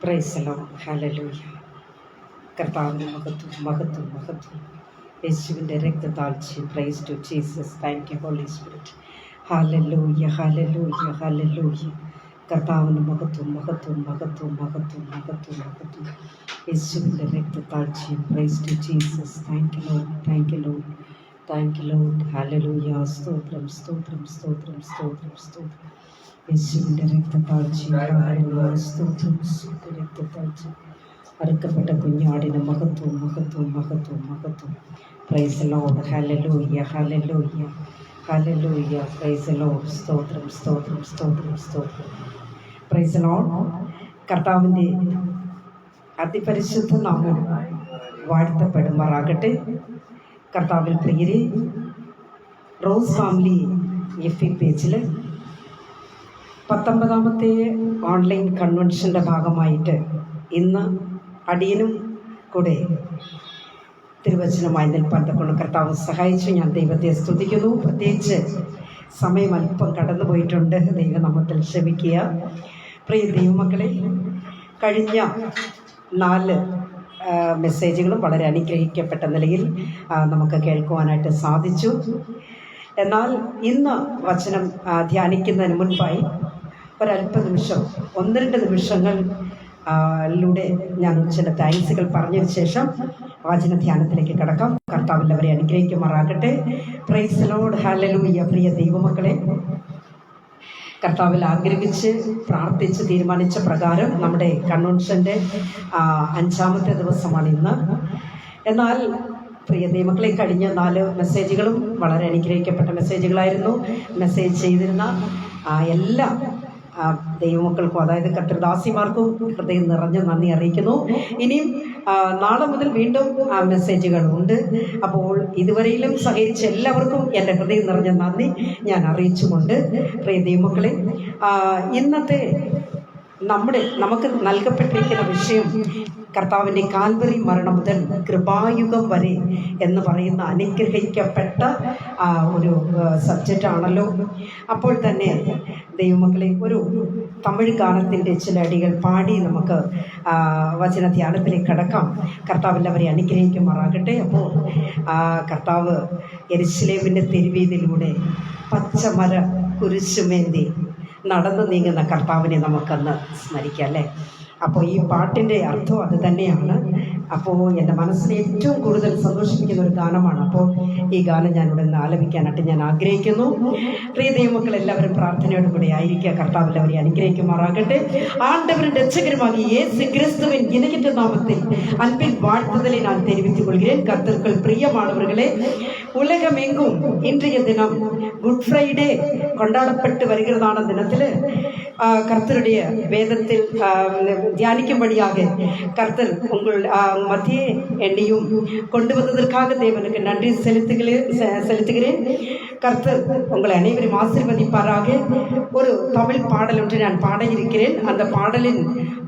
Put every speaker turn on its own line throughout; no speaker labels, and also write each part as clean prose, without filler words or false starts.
Price the Lord. Hallelujah. കർത്താവിന് മഹത്വം, മഹത്വം, മഹത്വം. യേശുവിൻ്റെ രക്തത്താഴ്ച. Praise to Jesus. Thank you holy spirit. Hallelujah, hallelujah, hallelujah. കർത്താവിന് മഹത്വം, മഹത്വം, മഹത്വം, മഹത്വം, മഹത്വം, മഹത്വം. യേശുവിൻ്റെ രക്തത്താഴ്ച. Praise to Jesus. Thank you Lord, thank you Lord, thank you Lord. Hallelujah. സ്തോത്രം, സ്തോത്രം, സ്തോത്രം, സ്തോത്രം, സ്തോത്രം. യേശുവിൻ്റെ രക്തത്താഴ്ച. ഹല്ലേലൂയ. സ്തോത്രം, സ്തോത്രം. രക്തത്താഴ്ച. അറുക്കപ്പെട്ട കുഞ്ഞാടിന് മഹത്വം, മഹത്വം, മഹത്വം, മഹത്വം. Price the Lord. Hallelujah, hallelujah, hallelujah. Praise the Lord. സ്തോത്രം, സ്തോത്രം, സ്തോത്രം, സ്തോത്രം. Price the Lord. കർത്താവിൻ്റെ അതിപരിശുദ്ധ നാമം വാഴ്ത്തപ്പെടുമാറാകട്ടെ. കർത്താവിൽ പ്രിയരെ, റോസ് ഫാമിലി FB പേജിൽ 19ാമത്തെ ഓൺലൈൻ കൺവെൻഷൻ്റെ ഭാഗമായിട്ട് ഇന്ന് അടിയനും കൂടെ തിരുവചനമായി നിൽപ്പാൻ തക്കൊണ്ട് കർത്താവ് സഹായിച്ചു. ഞാൻ ദൈവത്തെ സ്തുതിക്കുന്നു. പ്രത്യേകിച്ച് സമയം അല്പം കടന്നു പോയിട്ടുണ്ട്. ദൈവനാമത്തിൽ ക്ഷമിക്കുക. പ്രിയ ദൈവമക്കളെ, കഴിഞ്ഞ 4 മെസ്സേജുകളും വളരെ അനുഗ്രഹിക്കപ്പെട്ട നിലയിൽ നമുക്ക് കേൾക്കുവാനായിട്ട് സാധിച്ചു. എന്നാൽ ഇന്ന് വചനം ധ്യാനിക്കുന്നതിന് മുൻപായി ഒരല്പ നിമിഷം, 1-2 നിമിഷങ്ങൾ ലൂടെ ഞാൻ ചില താങ്ക്സുകൾ പറഞ്ഞതിന് ശേഷം വചന ധ്യാനത്തിലേക്ക് കടക്കാം. കർത്താവിൽ അവരെ അനുഗ്രഹിക്കുമാറാകട്ടെ. Price the Lord. ഹല്ലേലൂയ. പ്രിയ ദൈവമക്കളെ, കർത്താവിൽ ആഗ്രഹിച്ച് പ്രാർത്ഥിച്ച് തീരുമാനിച്ച പ്രകാരം നമ്മുടെ കൺവെൻഷൻ്റെ 5ാമത്തെ ദിവസമാണ് ഇന്ന്. എന്നാൽ പ്രിയ ദൈവമക്കളെ, കഴിഞ്ഞ 4 മെസ്സേജുകളും വളരെ അനുഗ്രഹിക്കപ്പെട്ട മെസ്സേജുകളായിരുന്നു. മെസ്സേജ് ചെയ്തിരുന്ന എല്ലാ ദൈവമക്കൾക്കും, അതായത് കർത്തൃദാസിമാർക്കും ഹൃദയം നിറഞ്ഞ നന്ദി അറിയിക്കുന്നു. ഇനിയും നാളെ മുതൽ വീണ്ടും മെസ്സേജുകളുണ്ട്. അപ്പോൾ ഇതുവരെയിലും സഹകരിച്ച എല്ലാവർക്കും എൻ്റെ ഹൃദയം നിറഞ്ഞ നന്ദി ഞാൻ അറിയിച്ചുകൊണ്ട്, പ്രിയ ദൈവമക്കളെ, ഇന്നത്തെ നമുക്ക് നൽകപ്പെട്ടിരിക്കുന്ന വിഷയം കർത്താവിൻ്റെ കാൽവറി മരണം മുതൽ കൃപായുഗം വരെ എന്ന് പറയുന്ന അനുഗ്രഹിക്കപ്പെട്ട ഒരു സബ്ജക്റ്റാണല്ലോ. അപ്പോൾ തന്നെ ദൈവമക്കളെ, ഒരു തമിഴ് ഗാനത്തിൻ്റെ ചില അടികൾ പാടി നമുക്ക് വചന ധ്യാനത്തിലേക്ക് കടക്കാം. കർത്താവെല്ലാവരെ അനുഗ്രഹിക്കുമാറാകട്ടെ. അപ്പോൾ കർത്താവ് യെരുശലേമിൻ്റെ തെരുവീതിയിലൂടെ പച്ചമര കുരിശുമേന്തി നടന്നു നീങ്ങുന്ന കർത്താവിനെ നമുക്കന്ന് സ്മരിക്കാം, അല്ലേ? അപ്പോൾ ഈ പാട്ടിൻ്റെ അർത്ഥം അത് തന്നെയാണ്. അപ്പോൾ എൻ്റെ മനസ്സിനെ ഏറ്റവും കൂടുതൽ സന്തോഷിപ്പിക്കുന്ന ഒരു ഗാനമാണ്. അപ്പോൾ ഈ ഗാനം ഞാനിവിടെ നിന്ന് ആലപിക്കാനായിട്ട് ഞാൻ ആഗ്രഹിക്കുന്നു. പ്രിയ ദൈവമക്കൾ എല്ലാവരും പ്രാർത്ഥനയോട് കൂടി ആയിരിക്കുക. കർത്താവെല്ലാവരെ അനുഗ്രഹിക്കുമാറാകട്ടെ. ആണ്ടവരും രക്ഷകരുമായി യേശു ക്രിസ്തുവിൻ ഇണങ്ങിட்ட നാമത്തിൽ அன்பின் வாழ்த்துதலை நான் தெரிவித்துக் கொள்கிறேன். கர்த்தருக்குள் பிரியமானவர்களே, உலகமெங்கும் இன்றைய தினம் குட் ஃப்ரைடே கொண்டாடப்பட்டு வருகிறதான தினத்தில் கர்த்தருடைய வேதத்தில் தியானிக்கும்படியாக கர்த்தர் உங்கள் மத்திய என்னையும் கொண்டு வந்ததற்காக தேவனுக்கு நன்றி செலுத்துகிறேன். கர்த்தர் உங்களை அனைவரும் ஆசீர்வதிப்பாராக. ஒரு தமிழ் பாடல் ஒன்று நான் பாட இருக்கிறேன். அந்த பாடலின்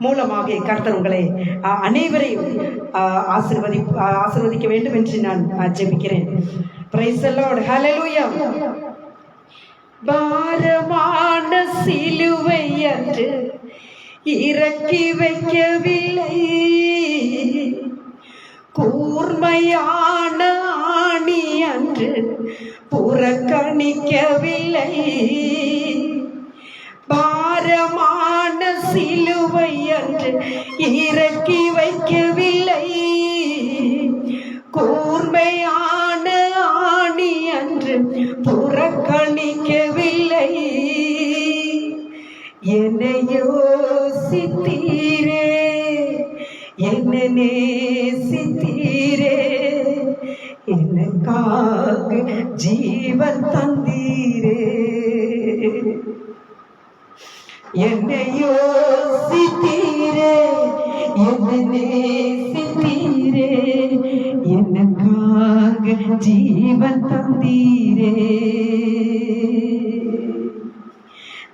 மூலமாக கர்த்தர் உங்களை அனைவரையும் ஆசீர்வதிக்க வேண்டும் என்று நான் ஜெபிக்கிறேன். Praise the Lord. ஹல்லேலூயா. பாரமான சிலுவை அன்று இறக்கி வைக்கவில்லை, கூர்மையான ஆணி அன்று புறக்கணிக்கவில்லை. பாரமான சிலுவை அன்று இறக்கி வைக்கவில்லை, கூர்மையான ஆணி அன்று புறக்கணிக்கவில்லை. என்னை யோசித்தீரே, என்னை நேசித்தீரே, எனக்காக ஜீவன் தந்தீரே. என்னை யோசித்தீரே, என்னை நேசித்தீரே, எனக்காக ஜீவன் தந்தீரே.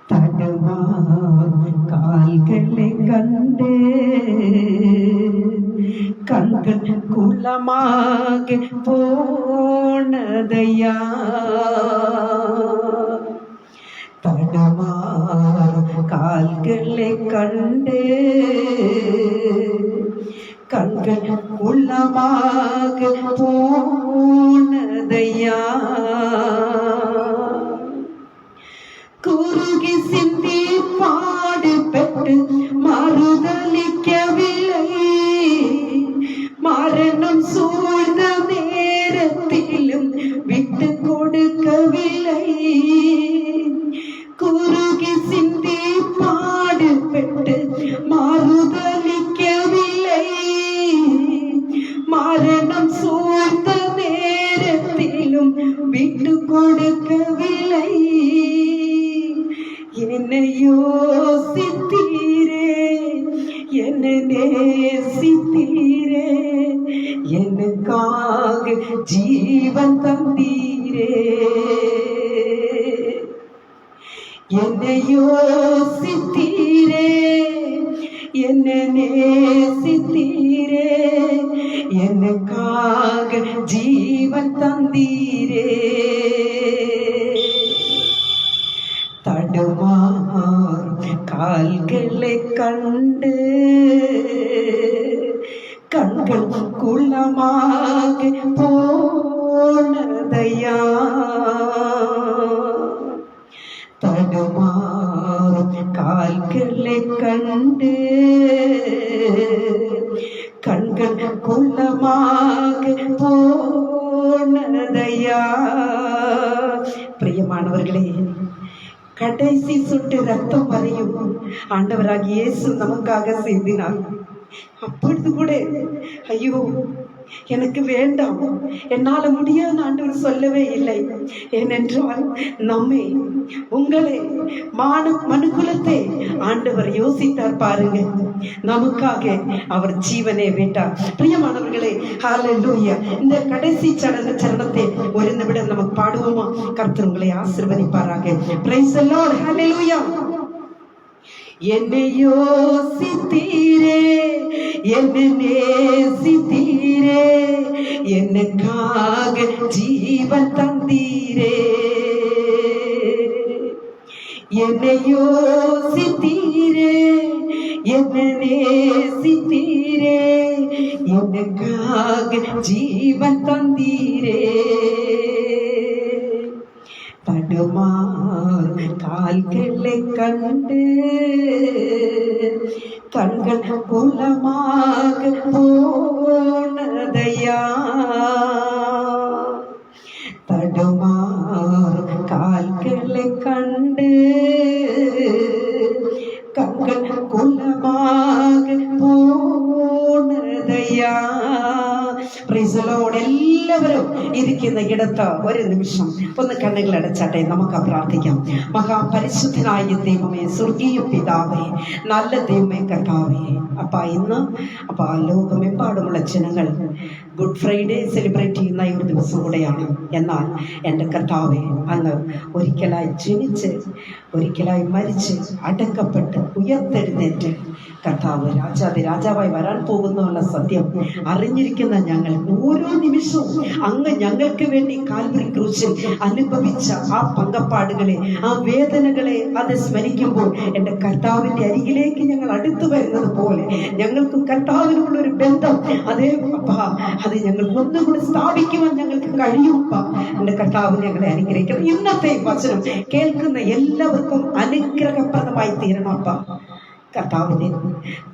தடமாம் கால்களை கண்டு கண்கள் குலமாக போனதையா, தடமாம் கால்களை கண்டு கண்கள் உள்ளமாக போனதையா, குறுகி சிந்தி பாடுபட்டு மறுதலிக்கவில்லை, மரணம் சூழ்ந்த நேரத்திலும் விட்டு கொடுக்கவில்லை. குறுகி சிந்தி பாடுபட்டு மறுதலிக்கவில்லை, மரணம் சூழ்ந்த நேரத்திலும் விட்டு கொடுக்கவில்லை. என்னை யோசித்தீரே, என்னை நேசித்தீரே, எனக்காக ஜீவன் தந்தீரே. என்னை யோசித்தீரே, என்னை நேசித்தீரே, எனக்காக ஜீவன் தந்தீரே. தடுமாறும் கால்களை கண்டு கண்கள் குள்ளமாக போனதையா, தடுமாறும் கால்களை கண்டு கண்கள் குள்ளமாக போனதையா. பிரியமானவர்களே, கடைசி சொட்டு ரத்தம் வரையும் ஆண்டவராகிய இயேசு நமக்காக சிந்தினார். அப்பொழுது கூட ஐயோ எனக்கு வேண்டாம், என்னால முடியாது ஆண்டவர் சொல்லவே இல்லை. ஏனென்றால் நம்மை, உங்களை, மனுக்குலத்தை ஆண்டவர் யோசித்தார் பாருங்க. நமக்காக அவர் ஜீவனை விட்டார். பிரியமானவர்களே, ஹல்லேலூயா. இந்த கடைசி சரணத்தை ஒரு நிமிடம் நமக்கு பாடுவோமா? கர்த்தர் உங்களை ஆசீர்வதிப்பாராக. Praise the Lord. ஹல்லேலூயா. என்னை யோசித்தீரே, என்னை நேசித்தீரே, எனக்காக ஜீவன் தந்தீரே. என்னை யோசித்தீரே, என்னை நேசித்தீரே, எனக்காக ஜீவன் தந்தீரே. தடுமாறு கால்களை கண்டு கண்கள் குலமாக போனதையா, தடுமாறு கால்களை கண்டு கண்கள் குலமாக போனதையா. എല്ലാവരും ഇരിക്കുന്ന ഇടത്ത് ഒരു നിമിഷം ഒന്ന് കണ്ണുകൾ അടച്ചാട്ടെ. നമുക്ക് പ്രാർത്ഥിക്കാം. മഹാപരിശുദ്ധനായ ദൈവമേ, സ്വർഗീയ പിതാവേ, നല്ല ദൈവമേ, കർത്താവേ, അപ്പാ ഇന്ന് ലോകമെമ്പാടുമുള്ള ജനങ്ങൾ ഗുഡ് ഫ്രൈഡേ സെലിബ്രേറ്റ് ചെയ്യുന്ന ഒരു ദിവസം കൂടെയാണ്. എന്നാൽ എൻ്റെ കർത്താവേ, അങ്ങ് ഒരിക്കലായി ജനിച്ച് ഒരിക്കലായി മരിച്ച് അടക്കപ്പെട്ട് ഉയർത്തെഴുന്നേറ്റ് കർത്താവ് രാജാവായി വരാൻ പോകുന്നുള്ള സത്യം അറിഞ്ഞിരിക്കുന്ന ഞങ്ങൾ ഓരോ നിമിഷവും അങ്ങ് ഞങ്ങൾക്ക് വേണ്ടി കാൽവരി ക്രൂശിൽ അനുഭവിച്ച ആ പങ്കപ്പാടുകളെ, ആ വേദനകളെ അത് സ്മരിക്കുമ്പോൾ എൻ്റെ കർത്താവിൻ്റെ അരികിലേക്ക് ഞങ്ങൾ അടുത്തു വരുന്നത് പോലെ ഞങ്ങൾക്ക് കർത്താവിനുള്ള ഒരു ബന്ധം അതേ അപ്പാ അത് ഞങ്ങൾക്ക് ഒന്നുകൂടി സ്ഥാപിക്കുവാൻ ഞങ്ങൾക്ക് കഴിയുമ്പ എൻ്റെ കർത്താവ് ഞങ്ങളെ അനുഗ്രഹിക്കണം. ഇന്നത്തെ വചനം കേൾക്കുന്ന എല്ലാവർക്കും അനുഗ്രഹപ്രദമായി തീരണം അപ്പ. കർത്താവിന്റെ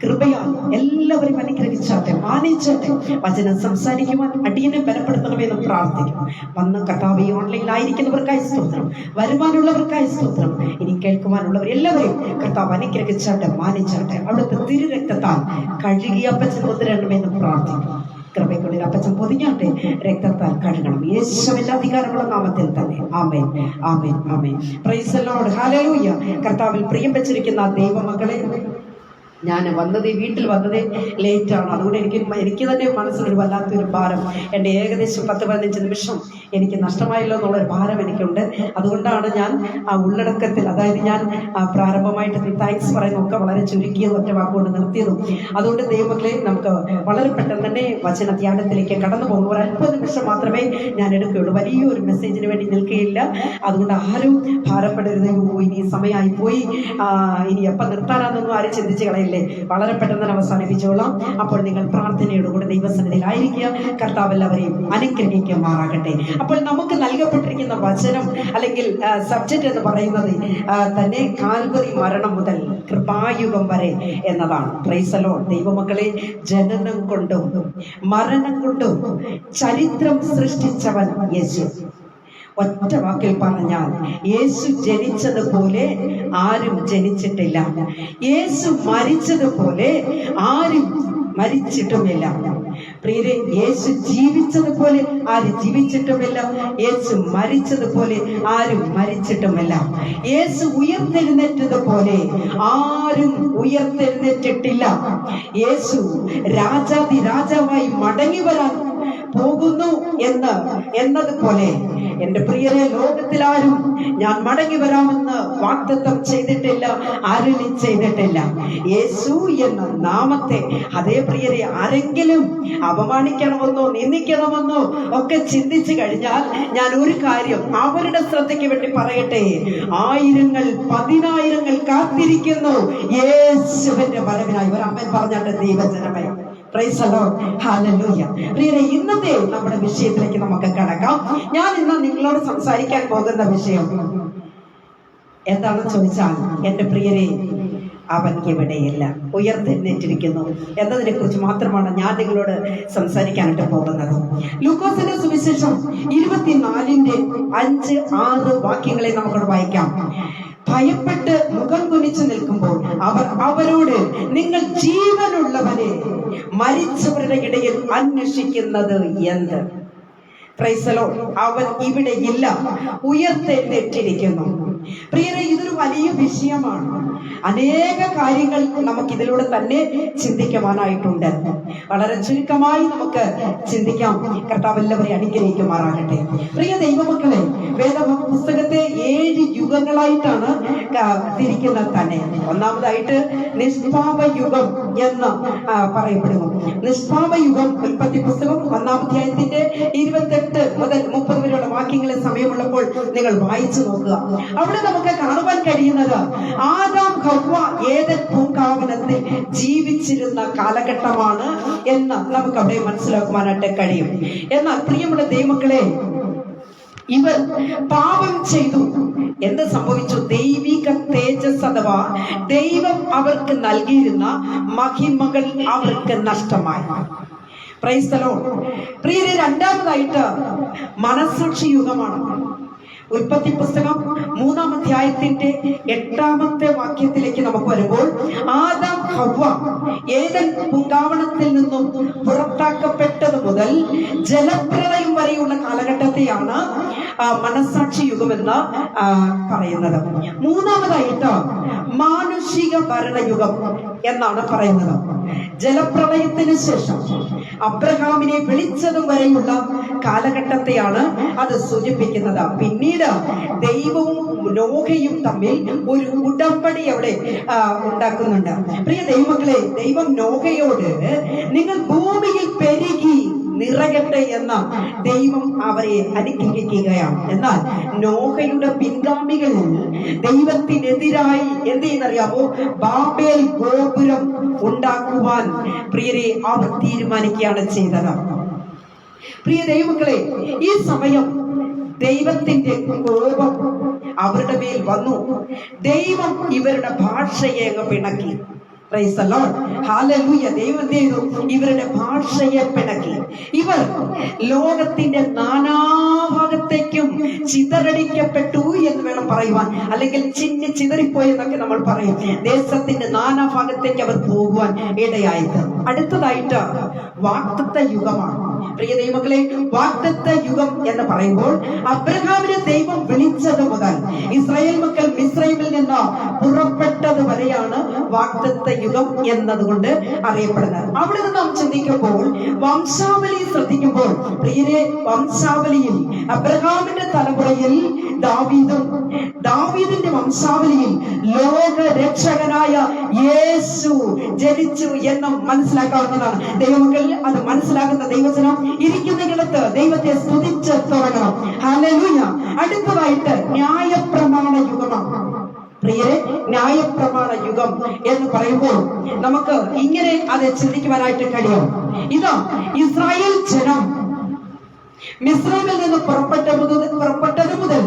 കൃപയാൽ എല്ലാവരും അനുഗ്രഹിച്ചാട്ടെ, മാനിച്ചാട്ടെ. വചനം സംസാരിക്കുവാൻ അടിയനെ ബലപ്പെടുത്തണമെന്ന് പ്രാർത്ഥിക്കും. വന്ന് കർത്താവ് ഓൺലൈനിലായിരിക്കുന്നവർക്കായി സ്തോത്രം, വരുവാനുള്ളവർക്കായി സ്തോത്രം, ഇനി കേൾക്കുവാനുള്ളവർ എല്ലാവരെയും കർത്താവ് അനുഗ്രഹിച്ചാട്ടെ, മാനിച്ചാട്ടെ. അവിടുത്തെ തിരുരക്തത്താൽ കഴുകി അപ്പച്ചൻ മുദ്രണമെന്ന് പ്രാർത്ഥിക്കും. കൃപയ്ക്കുള്ളിൽ അപ്പച്ചൻ പൊതിഞ്ഞാട്ടെ, രക്തത്താൽ കഴുകണം. യേശുവിന്റെ അധികാരമുള്ള നാമത്തിൽ തന്നെ. Amen, amen, amen. Praise the Lord. Hallelujah. കർത്താവിൽ പ്രിയം വെച്ചിരിക്കുന്ന ദൈവമക്കളെ, ഞാൻ വീട്ടിൽ വന്നതേ ലേറ്റാണ്. അതുകൊണ്ട് എനിക്ക് തന്നെ മനസ്സിലൊരു വല്ലാത്തൊരു ഭാരം. എൻ്റെ ഏകദേശം 10-15 നിമിഷം എനിക്ക് നഷ്ടമായല്ലോ എന്നുള്ളൊരു ഭാരം എനിക്കുണ്ട്. അതുകൊണ്ടാണ് ഞാൻ ആ ഉള്ളടക്കത്തിൽ, അതായത് ഞാൻ പ്രാരംഭമായിട്ട് താങ്ക്സ് പറയുന്നതൊക്കെ വളരെ ചുരുക്കിയത് ഒറ്റ വാക്കുകൊണ്ട് നിർത്തിയതും. അതുകൊണ്ട് ദൈവമക്കളെ, നമുക്ക് വളരെ പെട്ടെന്ന് തന്നെ വചന ധ്യാനത്തിലേക്ക് കടന്നു പോകും. ഒരു 50 നിമിഷം മാത്രമേ ഞാൻ എടുക്കുകയുള്ളൂ. വലിയൊരു മെസ്സേജിന് വേണ്ടി നിൽക്കുകയില്ല. അതുകൊണ്ട് ആരും ഭാരപ്പെടരുത്, ഇനി സമയമായി പോയി, ഇനി എപ്പം നിർത്താനാണെന്നൊന്നും ആരും ചിന്തിച്ച് കളയില്ല. സമയമില്ലേ, വളരെ പെട്ടെന്ന് തന്നെ അവസാനിപ്പിച്ചോളാം. അപ്പോൾ നിങ്ങൾ പ്രാർത്ഥനയോടുകൂടി ദൈവസന്നിധിയിലായിരിക്കുക. കർത്താവ് എല്ലാവരെയും അനുഗ്രഹിക്കുമാറാകട്ടെ. അപ്പോൾ നമുക്ക് നൽകപ്പെട്ടിരിക്കുന്ന വചനം അല്ലെങ്കിൽ സബ്ജക്റ്റ് എന്ന് പറയുന്നത് തന്നെ കാൽവറി മരണം മുതൽ കൃപായുഗം വരെ എന്നതാണ്. Price the Lord. ദൈവമക്കളെ, ജനനം കൊണ്ടും മരണം കൊണ്ടും ചരിത്രം സൃഷ്ടിച്ചവൻ യേശു. ഒറ്റ വാക്കിൽ പറഞ്ഞാൽ, യേശു ജനിച്ചതുപോലെ ആരും ജനിച്ചിട്ടില്ല. യേശു മരിച്ചതുപോലെ ആരും മരിച്ചിട്ടുമില്ല. പ്രിയരെ, യേശു ജീവിച്ചതുപോലെ ആരും ജീവിച്ചിട്ടുമില്ല. യേശു മരിച്ചതുപോലെ ആരും മരിച്ചിട്ടുമില്ല. യേശു ഉയർത്തെഴുന്നേറ്റതുപോലെ ആരും ഉയർത്തെഴുന്നേറ്റിട്ടില്ല. യേശു രാജാതി രാജാവായി മടങ്ങി വരാൻ പോകുന്നു എന്നതുപോലെ എന്റെ പ്രിയരെ, ലോകത്തിലാരും ഞാൻ മടങ്ങി വരാമെന്ന് വാഗ്ദത്തം ചെയ്തിട്ടില്ല, അരുളി ചെയ്തിട്ടില്ല. യേശു എന്ന നാമത്തെ അതേ പ്രിയരെ ആരെങ്കിലും അപമാനിക്കണമെന്നോ നിന്ദിക്കണമെന്നോ ഒക്കെ ചിന്തിച്ചു കഴിഞ്ഞാൽ ഞാൻ ഒരു കാര്യം അവരുടെ ശ്രദ്ധയ്ക്ക് വേണ്ടി പറയട്ടെ. ആയിരങ്ങൾ പതിനായിരങ്ങൾ കാത്തിരിക്കുന്നു യേശുവിന്റെ വരവിനായി. ഒരു അമ്മൻ പറഞ്ഞാട്ട് ദൈവജനമേ. Price the Lord. ഹല്ലേലൂയ. പ്രിയരെ, ഇന്നത്തെ നമ്മുടെ വിഷയത്തിലേക്ക് നമുക്ക് കടക്കാം. ഞാൻ ഇന്ന് നിങ്ങളോട് സംസാരിക്കാൻ പോകുന്ന വിഷയം എന്താണെന്ന് ചോദിച്ചാൽ, എന്റെ പ്രിയരെ, അവൻ ഇവിടെയില്ല, ഉയർത്തെഴുന്നേറ്റിരിക്കുന്നു എന്നതിനെ കുറിച്ച് മാത്രമാണ് ഞാൻ നിങ്ങളോട് സംസാരിക്കാനായിട്ട് പോകുന്നത്. ലൂക്കോസിന്റെ സുവിശേഷം 24:5-6 വാക്യങ്ങളെ നമുക്കോട് വായിക്കാം. ഭയപ്പെട്ട് മുഖം കുനിച്ചു നിൽക്കുമ്പോൾ അവർ അവരോട്, നിങ്ങൾ ജീവനുള്ളവരെ മരിച്ചവരുടെ ഇടയിൽ അന്വേഷിക്കുന്നത് എന്ത്? Price the Lord. അവൻ ഇവിടെ ഇല്ല, ഉയർത്തെഴുന്നേറ്റിരിക്കുന്നു. പ്രിയരെ, ഇതൊരു വലിയ വിഷയമാണ്. അനേക കാര്യങ്ങൾ നമുക്ക് ഇതിലൂടെ തന്നെ ചിന്തിക്കുവാനായിട്ടുണ്ട്. വളരെ ചുരുക്കമായി നമുക്ക് ചിന്തിക്കാം. കർത്താവ് എല്ലാവരെയും അനുഗ്രഹിക്കുമാറാകട്ടെ. പ്രിയ ദൈവമക്കളെ, വേദപുസ്തകത്തെ 7 യുഗങ്ങളായിട്ടാണ് തിരിക്കുന്നത് തന്നെ. ഒന്നാമതായിട്ട് നിഷ്പാപ യുഗം എന്ന് പറയപ്പെടുന്നു. നിഷ്പാപ യുഗം ഉൽപ്പത്തി പുസ്തകം 1-ാം അധ്യായത്തിന്റെ 28 മുതൽ 30 വരെയുള്ള വാക്യങ്ങളെ സമയമുള്ളപ്പോൾ നിങ്ങൾ വായിച്ചു നോക്കുക. അവിടെ നമുക്ക് കാണുവാൻ കഴിയുന്നത് ആദാം ഹവ്വ ഏദൻ പൂങ്കാവനത്തിൽ ജീവിച്ചിരുന്ന കാലഘട്ടമാണ് എന്ന് നമുക്ക് അവിടെ മനസ്സിലാക്കുവാനായിട്ട് കഴിയും. എന്നാൽ പ്രിയമുള്ള ദൈവമക്കളെ, ഇവർ പാപം ചെയ്തു. എന്ത് സംഭവിച്ചു? ദൈവിക തേജസ് അഥവാ ദൈവം അവർക്ക് നൽകിയിരുന്ന മഹിമകൾ അവർക്ക് നഷ്ടമായി. Price the Lord. പ്രിയരെ, രണ്ടാമതായിട്ട് മനസ്സാക്ഷി യുഗമാണ്. ഉൽപ്പത്തി പുസ്തകം 3-ാം അധ്യായത്തിന്റെ 8-ാമത്തെ വാക്യത്തിലേക്ക് നമുക്ക് വരുമ്പോൾ, ആദാം ഹവ്വ ഏദൻ പൂങ്കാവനത്തിൽ നിന്നും പുറത്താക്കപ്പെട്ടത് മുതൽ ജലപ്രളയം വരെയുള്ള കാലഘട്ടത്തെയാണ് മനസ്സാക്ഷി യുഗമെന്ന് പറയുന്നത്. മൂന്നാമതായിട്ട് മാനുഷിക ഭരണയുഗം എന്നാണ് പറയുന്നത്. ജലപ്രളയത്തിന് ശേഷം അബ്രഹാമിനെ വിളിച്ചതും വരെയുള്ള കാലഘട്ടത്തെയാണ് അത് സൂചിപ്പിക്കുന്നത്. പിന്നീട് ദൈവവും നോഹയും തമ്മിൽ ഒരു ഉടമ്പടി അവിടെ ഉണ്ടാക്കുന്നുണ്ട്. പ്രിയ ദൈവമക്കളെ, ദൈവം നോഹയോട് നിങ്ങൾ ഭൂമിയിൽ പെരുകി നിറയട്ടെ എന്ന ദൈവം അവരെ അനുഗ്രഹിക്കുകയാണ്. എന്നാൽ നോഹയുടെ പിൻഗാമികൾ ദൈവത്തിനെതിരായി എന്ത് ചെയ്യുന്നറിയാമോ? ബാബേൽ ഗോപുരം ഉണ്ടാക്കുവാൻ പ്രിയരെ അവർ തീരുമാനിക്കുകയാണ് ചെയ്തത്. പ്രിയ ദൈവമക്കളെ, ഈ സമയം ദൈവത്തിന്റെ കോപം അവരുടെ മേൽ വന്നു. ദൈവം ഇവരുടെ ഭാഷയെ അങ്ങ് പിണക്കി. Praise the Lord. ഹല്ലേലൂയ. ദൈവം ചെയ്തു, ഇവരുടെ ഭാഷയെ പിണക്കി. ഇവർ ലോകത്തിന്റെ നാനാഭാഗത്തേക്കും ചിതറടിക്കപ്പെട്ടു എന്ന് വേണം പറയുവാൻ, അല്ലെങ്കിൽ ചിതറിപ്പോയി എന്നൊക്കെ നമ്മൾ പറയും. ദേശത്തിന്റെ നാനാഭാഗത്തേക്ക് അവർ പോകുവാൻ ഇടയായത്. അടുത്തതായിട്ട് വാഗ്ദത്ത യുഗമാണ്. പ്രിയ ദൈവമക്കളെ, വാഗ്ദത്ത യുഗം എന്ന് പറയുമ്പോൾ അബ്രഹാമിനെ ദൈവം വിളിച്ചത് മുതൽ ഇസ്രായേൽ മക്കൾ മിസ്രൈമിൽ നിന്ന് പുറപ്പെട്ടത് വരെയാണ് വാഗ്ദത്ത യുഗം എന്നതുകൊണ്ട് അറിയപ്പെടുന്നത്. അവിടെ നിന്ന് നാം ചിന്തിക്കുമ്പോൾ, വംശാവലി ശ്രദ്ധിക്കുമ്പോൾ, പ്രിയരെ, വംശാവലിയിൽ അബ്രഹാമിന്റെ തലമുറയിൽ ദാവീദിന്റെ വംശാവലിയിൽ ലോക രക്ഷകനായ യേശു ജനിച്ചു എന്ന് മനസ്സിലാക്കാവുന്നതാണ്. ദൈവമക്കൾ അത് മനസ്സിലാക്കുന്ന ദൈവജനം ഇരിക്കുന്നിടത്ത് ദൈവത്തെ സ്തുതിച്ച് തുടങ്ങണം. ഹല്ലേലൂയ. അടുത്തതായിട്ട് ന്യായപ്രമാണ യുഗമാണ്. പ്രിയരെ, ന്യായപ്രമാണ യുഗം എന്ന് പറയുമ്പോൾ നമുക്ക് ഇങ്ങനെ അത് ചിന്തിക്കുവാനായിട്ട് കഴിയും. ഇതാ ഇസ്രായേൽ ജനം മിസ്രൈമിൽ നിന്ന് പുറപ്പെട്ടത് മുതൽ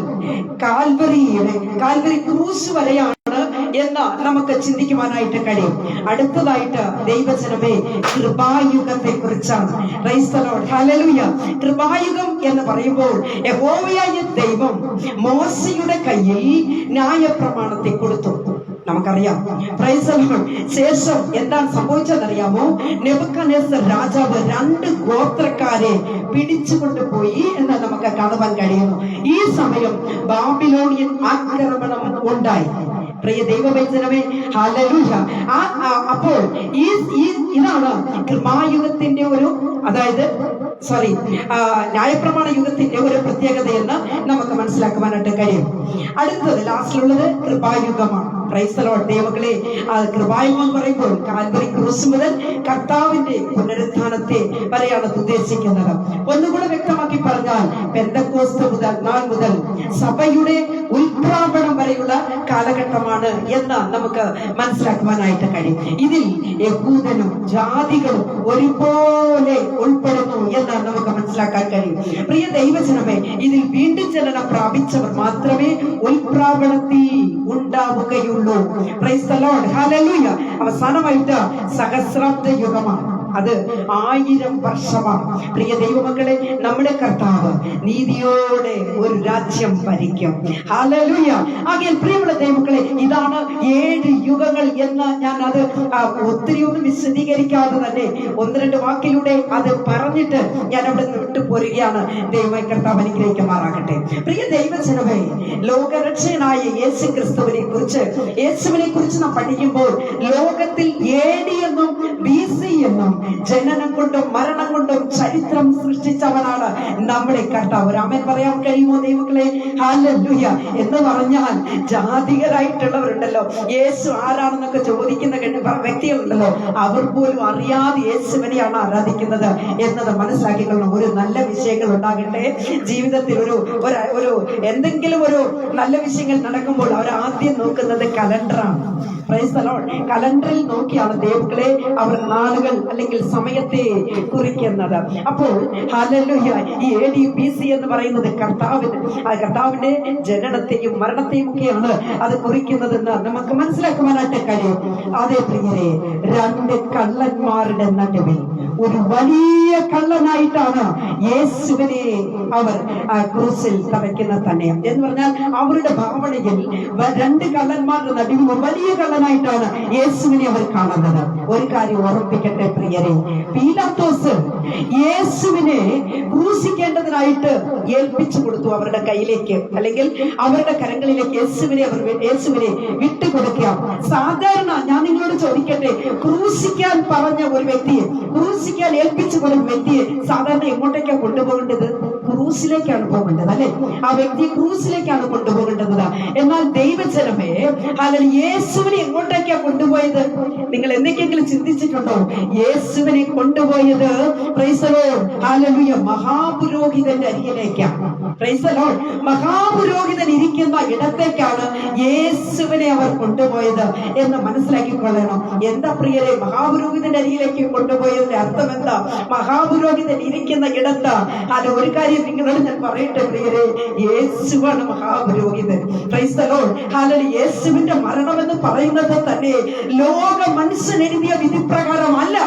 കാൽവരി ക്രൂസ് വരെയാണ് എന്ന് നമുക്ക് ചിന്തിക്കുവാനായിട്ട് കഴിയും. അടുത്തതായിട്ട് ദൈവജനമേ, കൃപായുഗത്തെ കുറിച്ചാണ്. കൃപായുഗം എന്ന് പറയുമ്പോൾ യഹോവയായ ദൈവം മോശയുടെ കയ്യിൽ ന്യായപ്രമാണത്തെ കൊടുത്തു. നമുക്കറിയാം. ശേഷം എന്താണ് സംഭവിച്ചതെന്നറിയാമോ? നെബൂഖദ്നേസർ രാജാവ് 2 ഗോത്രക്കാരെ പിടിച്ചുകൊണ്ടുപോയി എന്ന് നമുക്ക് കാണുവാൻ കഴിയുന്നു. ഈ സമയം ബാബിലോണിയൻ ആക്രമണം ഉണ്ടായി. പ്രിയ ദൈവവൈദ്യനമേ, ഹല്ലേലൂയ. അപ്പോൾ ഇതാണ് കൃപായുഗത്തിന്റെ ഒരു, അതായത് ന്യായപ്രമാണ യുഗത്തിന്റെ ഒരു പ്രത്യേകതയെന്ന് നമുക്ക് മനസ്സിലാക്കുവാനായിട്ട് കഴിയും. അടുത്തത് ലാസ്റ്റിലുള്ളത് കൃപായുഗമാണ്. ദൈവങ്ങളെ, കൃപായുഗം എന്ന് പറയുമ്പോൾ കാൽവരി ക്രൂസ് മുതൽ കർത്താവിന്റെ പുനരുത്ഥാനത്തെ വരെയാണ് ഉദ്ദേശിക്കുന്നത്. ഒന്നുകൂടെ വ്യക്തമാക്കി പറഞ്ഞാൽ പെന്തക്കോസ്ത് മുതൽ സഭയുടെ ഉത്പ്രാപണം വരെയുള്ള കാലഘട്ടമാണ് എന്ന് നമുക്ക് മനസ്സിലാക്കുവാനായിട്ട് കഴിയും. ഇതിൽ യഹൂദനും ജാതികളും ഒരുപോലെ ഉൾപ്പെടുന്നു എന്ന് നമുക്ക് മനസ്സിലാക്കാൻ കഴിയും. പ്രിയ ദൈവജനമേ, ഇതിൽ വീണ്ടും ജനനം പ്രാപിച്ചവർ മാത്രമേ ഉത്പ്രാപണത്തിൽ ഉണ്ടാവുകയുള്ളൂ. Price the Lord, hallelujah. അവസാനമായിട്ട് സഹസ്രാബ്ദ യുഗമാണ്. അത് 1000 വർഷമാണ്. പ്രിയ ദൈവമക്കളെ, നമ്മുടെ കർത്താവ് നീതിയോടെ ഒരു രാജ്യം ഭരിക്കും. ഹല്ലേലൂയ. ആകയാൽ പ്രിയമുള്ള ദൈവമക്കളെ, ഇതാണ് 7 യുഗങ്ങൾ എന്ന് ഞാൻ അത് ഒത്തിരിയൊന്നും വിശദീകരിക്കാതെ തന്നെ 1-2 വാക്കിലൂടെ അത് പറഞ്ഞിട്ട് ഞാൻ അവിടെ നിന്ന് വിട്ടുപോരുകയാണ്. ദൈവമായ കർത്താവ് അനുഗ്രഹിക്കുമാറാകട്ടെ. പ്രിയ ദൈവജനമേ, ലോകരക്ഷകനായ യേശുവിനെ കുറിച്ച് നാം പഠിക്കുമ്പോൾ ലോകത്തിൽ AD എന്നും BC എന്നും ജനനം കൊണ്ടും മരണം കൊണ്ടും ചരിത്രം സൃഷ്ടിച്ചവനാണ് നമ്മുടെ കർത്താവ്. ആമേൻ പറയാൻ കഴിയുമോ ദൈവങ്ങളെ? ഹല്ലേലൂയ. എന്ന് പറഞ്ഞാൽ ജാതികരായിട്ടുള്ളവരുണ്ടല്ലോ, യേശു ആരാണെന്നൊക്കെ ചോദിക്കുന്ന വ്യക്തികളുണ്ടല്ലോ, അവർ പോലും അറിയാതെ യേശുവിനെയാണ് ആരാധിക്കുന്നത് എന്നത് മനസ്സിലാക്കിക്കൊള്ളണം. ഒരു നല്ല വിഷയങ്ങൾ ഉണ്ടാകട്ടെ ജീവിതത്തിൽ, ഒരു എന്തെങ്കിലും ഒരു നല്ല വിഷയങ്ങൾ നടക്കുമ്പോൾ അവർ ആദ്യം നോക്കുന്നത് കലണ്ടറാണ്. Price the Lord. കലണ്ടറിൽ നോക്കിയാണ് ദൈവങ്ങളെ അവർ നാളുകൾ അല്ലെങ്കിൽ സമയത്തെ കുറിക്കുന്നത്. അപ്പോൾ ഹല്ലേലൂയ, ഈ AD BC എന്ന് പറയുന്നത് കർത്താവിന്റെ ജനനത്തെയും മരണത്തെയും ഒക്കെയാണ് അത് കുറിക്കുന്നതെന്ന് നമുക്ക് മനസ്സിലാക്കുവാനായിട്ട് കഴിയും. അതേ പ്രിയരെ, 2 കള്ളന്മാരുടെ നടുവിൽ ഒരു വലിയ കള്ളനായിട്ടാണ് യേശുവിനെ അവർ ക്രൂസിൽ തറയ്ക്കുന്നത് തന്നെ. എന്ന് പറഞ്ഞാൽ അവരുടെ ഭാവനയിൽ 2 കള്ളന്മാരുടെ നടുവിൽ വലിയ കള്ളനായിട്ടാണ് യേശുവിനെ അവർ കാണുന്നത്. ഒരു കാര്യം ഓർമ്മിപ്പിക്കട്ടെ പ്രിയരെ, പീലാത്തോസ് യേശുവിനെ ക്രൂശിക്കേണ്ടതിനായിട്ട് ഏൽപ്പിച്ചു കൊടുത്തു അവരുടെ കയ്യിലേക്ക്, അല്ലെങ്കിൽ അവരുടെ കരങ്ങളിലേക്ക് യേശുവിനെ വിട്ടുകൊടുക്കുക. സാധാരണ ഞാൻ നിങ്ങളോട് ചോദിക്കട്ടെ, ക്രൂശിക്കാൻ പറഞ്ഞ ഒരു വ്യക്തിയെ, ക്രൂശിക്കാൻ ഏൽപ്പിച്ചു കൊടുത്ത വ്യക്തിയെ സാധാരണ എങ്ങോട്ടേക്കാണ് കൊണ്ടുപോകേണ്ടത്? ക്രൂസിലേക്കാണ് പോകേണ്ടത്, അല്ലെ? ആ വ്യക്തിയെ ക്രൂസിലേക്കാണ് കൊണ്ടുപോകേണ്ടത്. എന്നാൽ ദൈവജനമേ, അല്ലെങ്കിൽ യേശുവിനെ എങ്ങോട്ടേക്കാണ് കൊണ്ടുപോയത്? നിങ്ങൾ എന്തൊക്കെയെങ്കിലും ചിന്തിച്ചിട്ടുണ്ടോ? യേശുവിനെ കൊണ്ടുപോയത് പ്രൈസ് ദി ലോർഡ്, ഹല്ലേലൂയ, മഹാപുരോഹിതന്റെ അരികിലേക്കാണ്. Praise the Lord. മഹാപുരോഹിതൻ ഇരിക്കുന്ന ഇടത്തേക്കാണ് യേശുവിനെ അവർ കൊണ്ടുപോയത് എന്ന് മനസ്സിലാക്കിക്കൊള്ളണം. എന്താ പ്രിയരെ മഹാപുരോഹിതന്റെ അരികിലേക്ക് കൊണ്ടുപോയതിന്റെ അർത്ഥം എന്താ? മഹാപുരോഹിതൻ ഇരിക്കുന്ന ഇടത്ത് അത് ഒരു കാര്യം നിങ്ങളോട് ഞാൻ പറയട്ടെ പ്രിയരെ, യേശുവാണ് മഹാപുരോഹിതൻ. Price the Lord, hallelujah. യേശുവിന്റെ മരണം എന്ന് പറയുന്നത് തന്നെ ലോക മനുഷ്യൻ എഴുതിയ വിധിപ്രകാരമല്ല,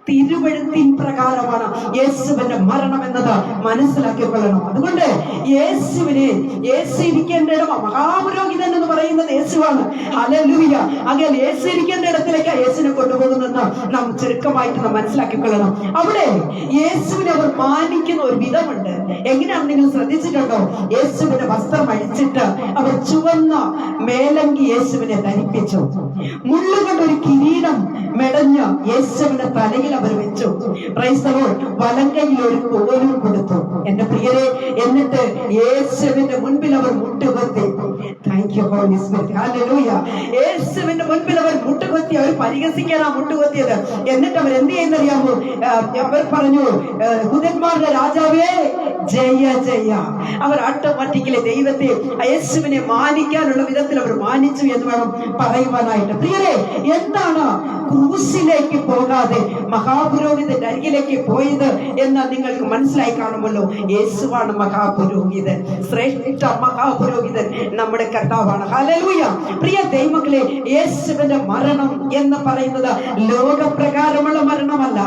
തിരുവെഴുത്തിൻ പ്രകാരമാണ് യേശുവിന്റെ മരണം എന്നത് മനസ്സിലാക്കിക്കൊള്ളണം. അതുകൊണ്ട് യേശു ഇരിക്കേണ്ട ഇടം, മഹാപുരോഹിതൻ എന്ന് പറയുന്നത് യേശുവാണ്. ഹല്ലേലൂയ. അങ്ങനെ യേശു ഇരിക്കേണ്ട ഇടത്തിലേക്ക് യേശുവിനെ കൊണ്ടുപോകുന്നെന്ന് നാം ചുരുക്കമായിട്ട് നാം മനസ്സിലാക്കിക്കൊള്ളണം. അവിടെ യേശുവിനെ അവർ മാനിക്കുന്ന ഒരു വിധമുണ്ട്. എങ്ങനെയാണ് നിങ്ങൾ ശ്രദ്ധിച്ചിട്ടുണ്ടോ? യേശുവിന്റെ വസ്ത്രം അഴിച്ചിട്ട് അവർ ചുവന്ന മേലങ്കി യേശുവിനെ ധരിപ്പിച്ചു. മുള്ളുകൊണ്ട് ഒരു കിരീടം മെടഞ്ഞ് യേശുവിന്റെ തലയിൽ അവർ വെച്ചു. Price the Lord. വലങ്കയിൽ ഒരു കോലും കൊടുത്തു. എന്റെ പ്രിയരെ, എന്നിട്ട് യേശുവിന്റെ മുൻപിൽ അവർ മുട്ടുകുത്തി. Thank you holy spirit. Hallelujah. യേശുവിന്റെ മുൻപിൽ അവർ മുട്ടുകുത്തി. അവർ പരിഹസിക്കാനാ മുട്ടുകുത്തിയത്. എന്നിട്ട് അവർ എന്ത് ചെയ്യുന്നറിയാമോ? അവർ പറഞ്ഞു, യഹൂദന്മാരുടെ രാജാവേ, ജയ ജയ. അവർ ഓട്ടോമാറ്റിക്കലി ദൈവത്തെ, യേശുവിനെ മാനിക്കാനുള്ള വിധത്തിൽ അവർ മാനിച്ചു എന്ന് വേണം പറയുവാനായിട്ട്. പ്രിയരെ, എന്താണ് ക്രൂസിലേക്ക് പോകാതെ മഹാപുരോഹിതന്റെ അരികിലേക്ക് പോയത് എന്ന് നിങ്ങൾക്ക് മനസ്സിലായി കാണുമല്ലോ. യേശുവാണ് മഹാപുരോഹിതൻ, ശ്രേഷ്ഠ മഹാപുരോഹിതൻ നമ്മുടെ കർത്താവാണ്. ഹല്ലേലൂയ. പ്രിയ ദൈവമക്കളെ, യേശുവിന്റെ മരണം എന്ന് പറയുന്നത് ലോകപ്രകാരമുള്ള മരണമല്ല,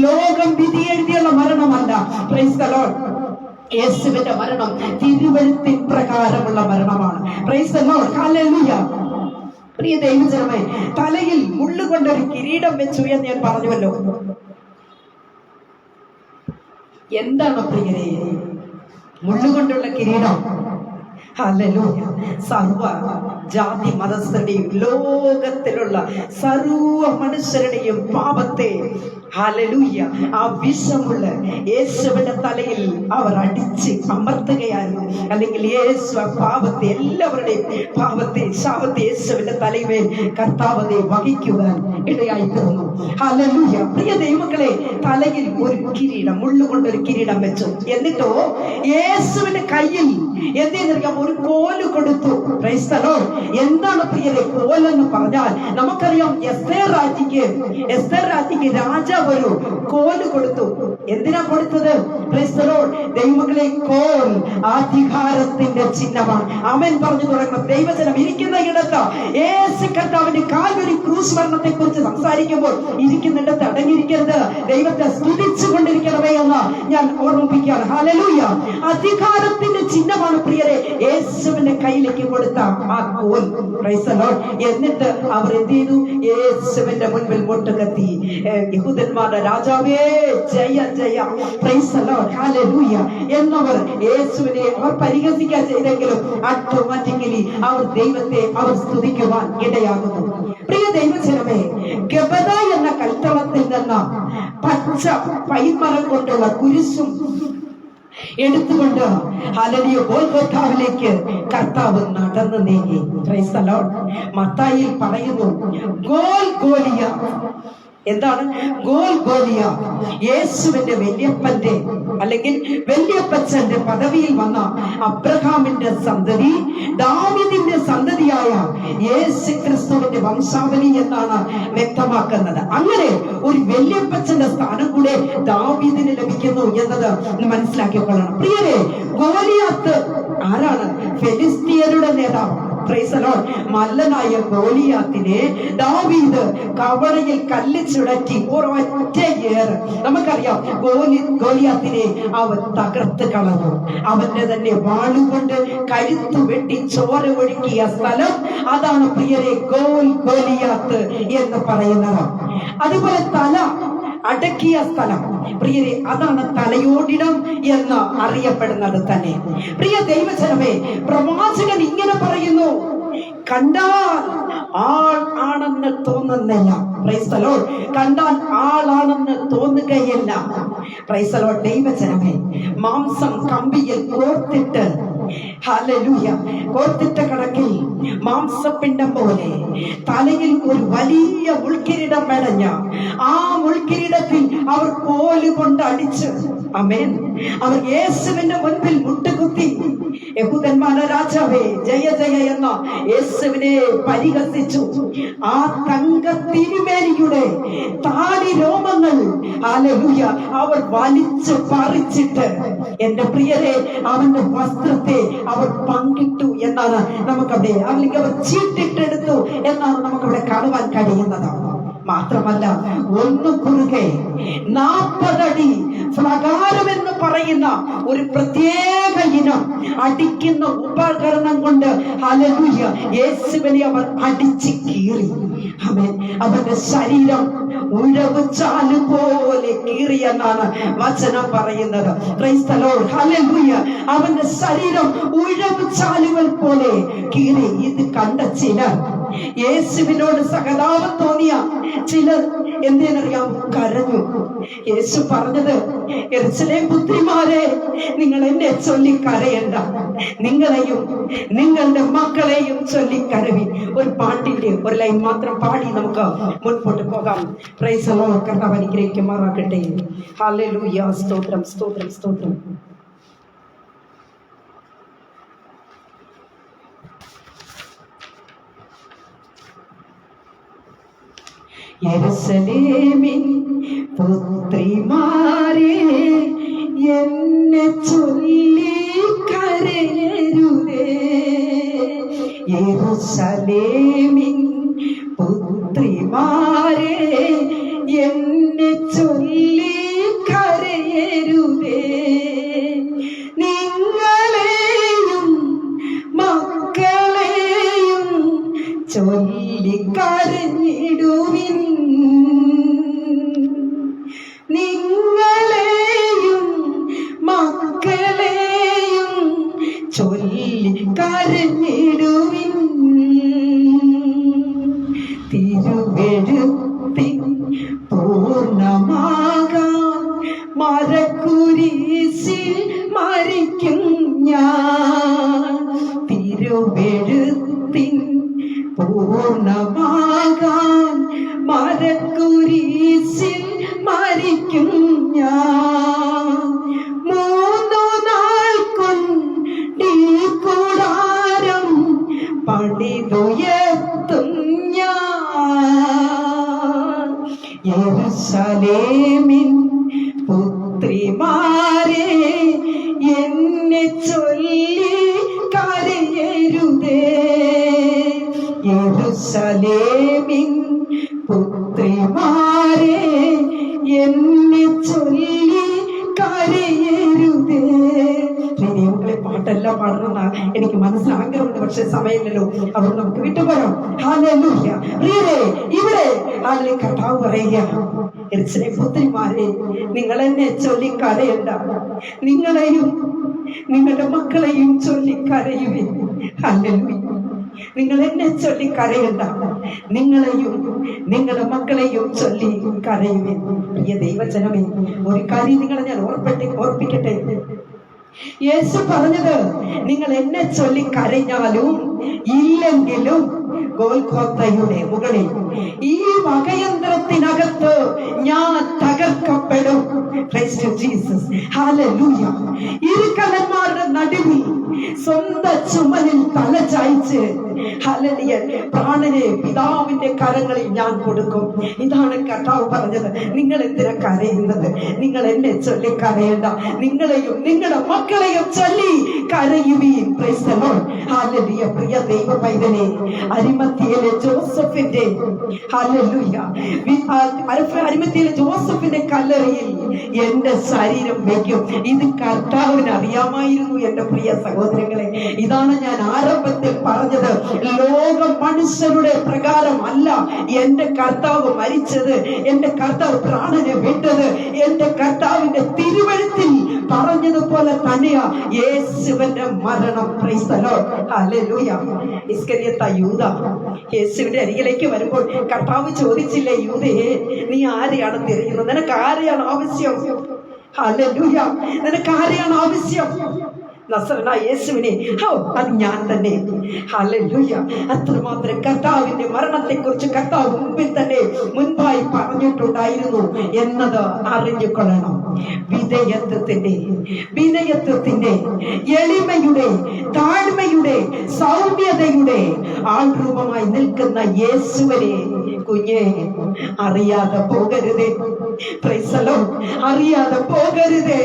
ലോകം വിധി എഴുതിയുള്ള മരണമല്ല. Praise the Lord. യേശുവിന്റെ മരണം തിരുവെഴുത്തിൻ പ്രകാരമുള്ള മരണമാണ്. Praise the Lord. ഹല്ലേലൂയ. പ്രിയ ദൈവജനമേ, തലയിൽ മുള്ളുകൊണ്ടൊരു കിരീടം വെച്ചു എന്ന് ഞാൻ പറഞ്ഞുവല്ലോ. എന്താണ് പ്രിയരെ മുള്ളുകൊണ്ടുള്ള കിരീടം? ഹല്ലേലൂയ. സർവ ജാതി മതസ്ഥരുടെയും ലോകത്തിലുള്ള സർവ മനുഷ്യരുടെയും പാപത്തെ, ഹല്ലേലൂയ, ആ വിഷമുള്ള യേശുവിന്റെ തലയിൽ അവർ അടിച്ച് അമർത്തുകയായിരുന്നു. അല്ലെങ്കിൽ യേശു പാപത്തെ, എല്ലാവരുടെയും പാപത്തെ, ശാപത്തെ യേശുവിന്റെ തലയിൽ കർത്താവതെ വഹിക്കുവാൻ ഇടയായി തീർന്നു. ഹല്ലേലൂയ. പ്രിയ ദൈവമക്കളെ, തലയിൽ ഒരു കിരീടം, മുള്ളുകൊണ്ടൊരു കിരീടം വെച്ചു. എന്നിട്ടോ യേശുവിന്റെ കയ്യിൽ എന്തെന്നറിയാം, ഒരു കോല് കൊടുത്തു. Price the Lord. എന്താണ് പ്രിയരെ കോലെന്ന് പറഞ്ഞാൽ? നമുക്കറിയാം, എസ്തേർ രാജ്ഞിക്ക് രാജാവ് ഒരു കോല് കൊടുത്തു. എന്തിനാ കൊടുത്തത്? Price the Lord. ദൈവമക്കളെ, കോൽ അധികാരത്തിന്റെ ചിഹ്നമാണ്. ആമേൻ പറഞ്ഞു തുടങ്ങണം. ദൈവജനം ഇരിക്കുന്ന ഇടത്ത് യേശു കർത്താവിന്റെ കാൽവരി ക്രൂശ് മരണത്തെ കുറിച്ച് സംസാരിക്കുമ്പോൾ ഇരിക്കുന്നിടത്ത് അടങ്ങിയിരിക്കരുത്, ദൈവത്തെ സ്തുതിച്ചു കൊണ്ടിരിക്കണമേ എന്ന് ഞാൻ ഓർമ്മിപ്പിക്കുകയാണ്. ഹല്ലേലൂയ. അധികാരത്തിന്റെ ചിഹ്നമാണ് പ്രിയരെ യേശുവിന്റെ കയ്യിലേക്ക് കൊടുത്ത ആ കോൽ. Price the Lord. എന്നിട്ട് അവർ എന്ത് ചെയ്തു? യേശുവിന്റെ മുൻപിൽ മുട്ടുകത്തി, യഹൂദന്മാരുടെ രാജാവേ Jaya Jaya, price the Lord, hallelujah എന്നവർ യേശുവിനെ അവർ പരിഹസിക്കാൻ ചെയ്തെങ്കിലും ഓട്ടോമാറ്റിക്കലി അവർ ദൈവത്തെ അവർ സ്തുതിക്കുവാൻ ഇടയാകുന്നു. പ്രിയ ദൈവജനമേ, ഗബദ എന്ന കൽത്തളത്തിൽ നിന്ന് പച്ച പൈമരം കൊണ്ടുള്ള കുരിശും എടുത്തുകൊണ്ട് ഹല്ലേലൂയ ഗോൽഗോഥാവിലേക്ക് കർത്താവ് നടന്നു നീങ്ങി. Price the Lord. മത്തായിയിൽ പറയുന്നു ഗോൽഗോലിയ. എന്താണ് ഗോൽഗോലിയ? യേശുവിന്റെ വല്യപ്പന്റെ അല്ലെങ്കിൽ വല്യപ്പച്ചന്റെ പദവിയിൽ വന്ന അബ്രഹാമിന്റെ സന്തതി, ദാവീദിന്റെ സന്തതിയായ യേശു ക്രിസ്തുവിന്റെ വംശാവലി എന്നാണ് വ്യക്തമാക്കുന്നത്. അങ്ങനെ ഒരു വല്യപ്പച്ചന്റെ സ്ഥാനം കൂടെ ദാവീദിന് ലഭിക്കുന്നു എന്നത് മനസ്സിലാക്കിക്കൊള്ളണം. പ്രിയരെ, ഗോലിയാത്ത് ആരാണ്? ഫെലിസ്തീയരുടെ നേതാവ്. Praise the Lord. മല്ലനായ ഗോലിയാത്തിനെ ദാവീദ് കവളയിൽ കല്ല് ചുടറ്റി ഒരൊറ്റ ഏറ്. നമുക്കറിയാം, ഗോലിയാത്തിനെ അവൻ തകർത്ത് കളഞ്ഞു. അവന്റെ തന്നെ വാളുകൊണ്ട് കഴുത്തു വെട്ടി ചോര ഒഴുക്കിയ സ്ഥലം, അതാണ് പ്രിയരെ ഗോലിയാത്ത് എന്ന് പറയുന്നത്. അതുപോലെ തല അടക്കിയ സ്ഥലം, പ്രിയരെ, അതാണ് തലയോടിടം എന്ന് അറിയപ്പെടുന്നത് തന്നെ. പ്രിയ ദൈവജനമേ, പ്രവാചകൻ ഇങ്ങനെ പറയുന്നു, കണ്ടാൽ ആൾ ആണെന്ന് തോന്നുന്നില്ല. Price the Lord. കണ്ടാൽ ആളാണെന്ന് തോന്നുകയില്ല. Price the Lord. ദൈവജനമേ, മാംസം കമ്പിയിൽ കോർത്തിട്ട്, ഹല്ലേലൂയ, കോർത്തിട്ട കണക്കിൽ മാംസപിണ്ഡം പോലെ തലയിൽ ഒരു വലിയ മുൾക്കിരീടം മെടഞ്ഞ ആ മുൾക്കിരീടത്തിൽ അവർ കോല് കൊണ്ട് അടിച്ച്, ആമേൻ, അവർ യേശുവിന്റെ മുൻപിൽ മുട്ടുകുത്തി, യഹൂദന്മാരുടെ രാജാവേ ജയ ജയ എന്ന യേശുവിനെ പരിഹസിച്ചു. ആ തങ്ക തിരുമേനിയുടെ താടി രോമങ്ങൾ, ഹല്ലേലൂയ, അവർ വലിച്ചു പറിച്ചിട്ട്, എന്റെ പ്രിയരെ, അവന്റെ വസ്ത്രത്തെ അവർ പങ്കിട്ടു എന്നാണ് നമുക്കവിടെ, അല്ലെങ്കിൽ അവർ ചീട്ടിട്ടെടുത്തു എന്നാണ് നമുക്കവിടെ കാണുവാൻ കഴിയുന്നത്. മാത്രമല്ല, ഒന്ന് കുറുകെ 40 അടി ഫ്ലകാരം എന്ന് പറയുന്ന ഒരു പ്രത്യേക ഇനം അടിക്കുന്ന ഉപകരണം കൊണ്ട്, ഹല്ലേലൂയ, യേശുവിനെ അവർ അടിച്ച് കീറി. ആമേൻ. അവന്റെ ശരീരം ഉഴവ് ചാല് പോലെ കീറി എന്നാണ് വചനം പറയുന്നത്. Price the Lord. ഹല്ലേലൂയ. അവന്റെ ശരീരം ഉഴവ് ചാലുകൾ പോലെ കീറി. ഇത് കണ്ട ചിലർ, യേശുവിനോട് സഹതാപം തോന്നിയ ചിലർ എന്തിനറിയാം, കരഞ്ഞു. യേശു പറഞ്ഞത്, യെരൂശലേം പുത്രിമാരെ, നിങ്ങൾ എന്നെ ചൊല്ലി കരയണ്ട, നിങ്ങളെയും നിങ്ങളുടെ മക്കളെയും ചൊല്ലി കരവി. ഒരു പാട്ടിന്റെ ഒരു ലൈൻ മാത്രം പാടി നമുക്ക് മുൻപോട്ട് പോകാം. Price the Lord. കർത്താവ് അനുഗ്രഹിക്കുമാറാകട്ടെ. ഹല്ലേലൂയ. സ്തോത്രം, സ്തോത്രം, സ്തോത്രം. യെരൂശലേമിൻ പുത്രിമാരെ എന്നെ ചൊല്ലി കരയരുതേ. യെരൂശലേമിൻ പുത്രിമാരെ എന്നെ ചൊല്ലി കരയരുതേ. നിങ്ങളെയും മക്കളെയും ചൊല്ലിക്കരഞ്ഞിടുവിൻ. നിങ്ങളെയും മക്കളെയും ചൊല്ലിക്കരഞ്ഞിടുവിൻ. തിരുവെഴുത്തിൻ പൂർണ്ണമാകാൻ മരക്കുരിശിൽ മരിക്കും ഞാൻ. തിരുവെഴുത്തിൻ പൂർണ്ണമാകാൻ മരക്കുരിശിൽ മരിക്കും ഞാൻ. 3 നാൾ കൊണ്ടീ കൂടാരം പണിതുയർത്തും ഞാൻ. യെരൂശലേമിൻ പുത്രിമാരെ എന്നെ ചൊല്ലി കരയരുതേ. യെരൂശലേമിൻ പുത്രിമാരെ എന്നെ ചൊല്ലി കരയരുതേ. ദൈവങ്ങളെ പാട്ടെല്ലാം പാടണമെന്നാ എനിക്ക് മനസ്സിലാഗ്രഹമുണ്ട്, പക്ഷെ സമയമില്ലല്ലോ, അതുകൊണ്ട് നമുക്ക് വിട്ടുപോകാം. ഹല്ലേലൂയ. പ്രിയരേ, ഇവിടെ അതിലെ കർത്താവ് പറയുക, യെരൂശലേം പുത്രിമാരെ നിങ്ങൾ എന്നെ ചൊല്ലി കരയണ്ട, നിങ്ങളെയും നിങ്ങളുടെ മക്കളെയും ചൊല്ലി കരയുവിൻ. ഹല്ലേലൂയ. നിങ്ങൾ എന്നെ ചൊല്ലി കരയണ്ട, നിങ്ങളെയും നിങ്ങളുടെ മക്കളെയും ചൊല്ലി കരയുവിൻ. പ്രിയ ദൈവജനമേ, ഒരു കാര്യം നിങ്ങളെ ഞാൻ ഓർപ്പിക്കട്ടെ. യേശു പറഞ്ഞത്, നിങ്ങൾ എന്നെ ചൊല്ലി കരഞ്ഞാലും ഇല്ലെങ്കിലും ഗോൽഗോത്തയുടെ മുകളിൽ ഈ വകയന്ത്രത്തിനകത്ത് ഞാൻ തകർക്കപ്പെടും. ഇരുക്കലന്മാരുടെ നടുവിൽ സ്വന്തം ചുമലിൽ തല ചായ്ച്ച് ഹല്ലേലൂയ പ്രാണനെ പിതാവിന്റെ കരങ്ങളിൽ ഞാൻ കൊടുക്കും. ഇതാണ് കർത്താവ് പറഞ്ഞത്. നിങ്ങൾ എന്തിനാ കരയുന്നത്? നിങ്ങൾ എന്നെ ചൊല്ലി കരയണ്ട, നിങ്ങളെയും നിങ്ങളുടെ മക്കളെയും ചൊല്ലി കരയുവീൻ. Praise the Lord. ഹല്ലേലൂയ. പ്രിയ ദൈവ പൈതലേ, അരിമത്തിയിലെ ജോസഫിന്റെ ഹല്ലേലൂയ അരിമത്തിയിലെ ജോസഫിന്റെ കല്ലറയിൽ എന്റെ ശരീരം വയ്ക്കും. ഇത് കർത്താവിന് അറിയാമായിരുന്നു. എന്റെ പ്രിയ സഹോദരങ്ങളെ, ഇതാണ് ഞാൻ ആരംഭത്തിൽ പറഞ്ഞത്. ലോക മനുഷ്യരുടെ പ്രകാരം അല്ല എന്റെ കർത്താവ് മരിച്ചത്, എന്റെ കർത്താവ് പ്രാണനെ വിട്ടത്. എന്റെ കർത്താവിന്റെ തിരുവഴുത്തിൽ പറഞ്ഞതുപോലെ തന്നെയാ യേശുവിന്റെ മരണം. Price the Lord. ഹല്ലേലൂയ. ഇസ്കരിയോത്ത യൂദ യേശുവിന്റെ അരികിലേക്ക് വരുമ്പോൾ കർത്താവ് ചോദിച്ചില്ലേ, യൂദയെ നീ ആരെയാണ് തിരയുന്നത്? നിനക്ക് ആരെയാണ് ആവശ്യം? ഹല്ലേലൂയ. നിനക്ക് ആരെയാണ് ആവശ്യം? നസറേനായ യേശുവിനെ. അത് ഞാൻ തന്നെ. ഹല്ലേലൂയ. അത്രമാത്രം കർത്താവിന്റെ മരണത്തെക്കുറിച്ച് കർത്താവ് മുൻപായി പറഞ്ഞിട്ടുണ്ടായിരുന്നു എന്നത് അറിഞ്ഞുകൊള്ളണം. വിനയത്വത്തിന്റെ എളിമയുടെ താഴ്മയുടെ സൗമ്യതയുടെ ആൾരൂപമായി നിൽക്കുന്ന യേശുവിനെ കുഞ്ഞെ അറിയാതെ പോകരുതേ. Praise the Lord. അറിയാതെ പോകരുതേ.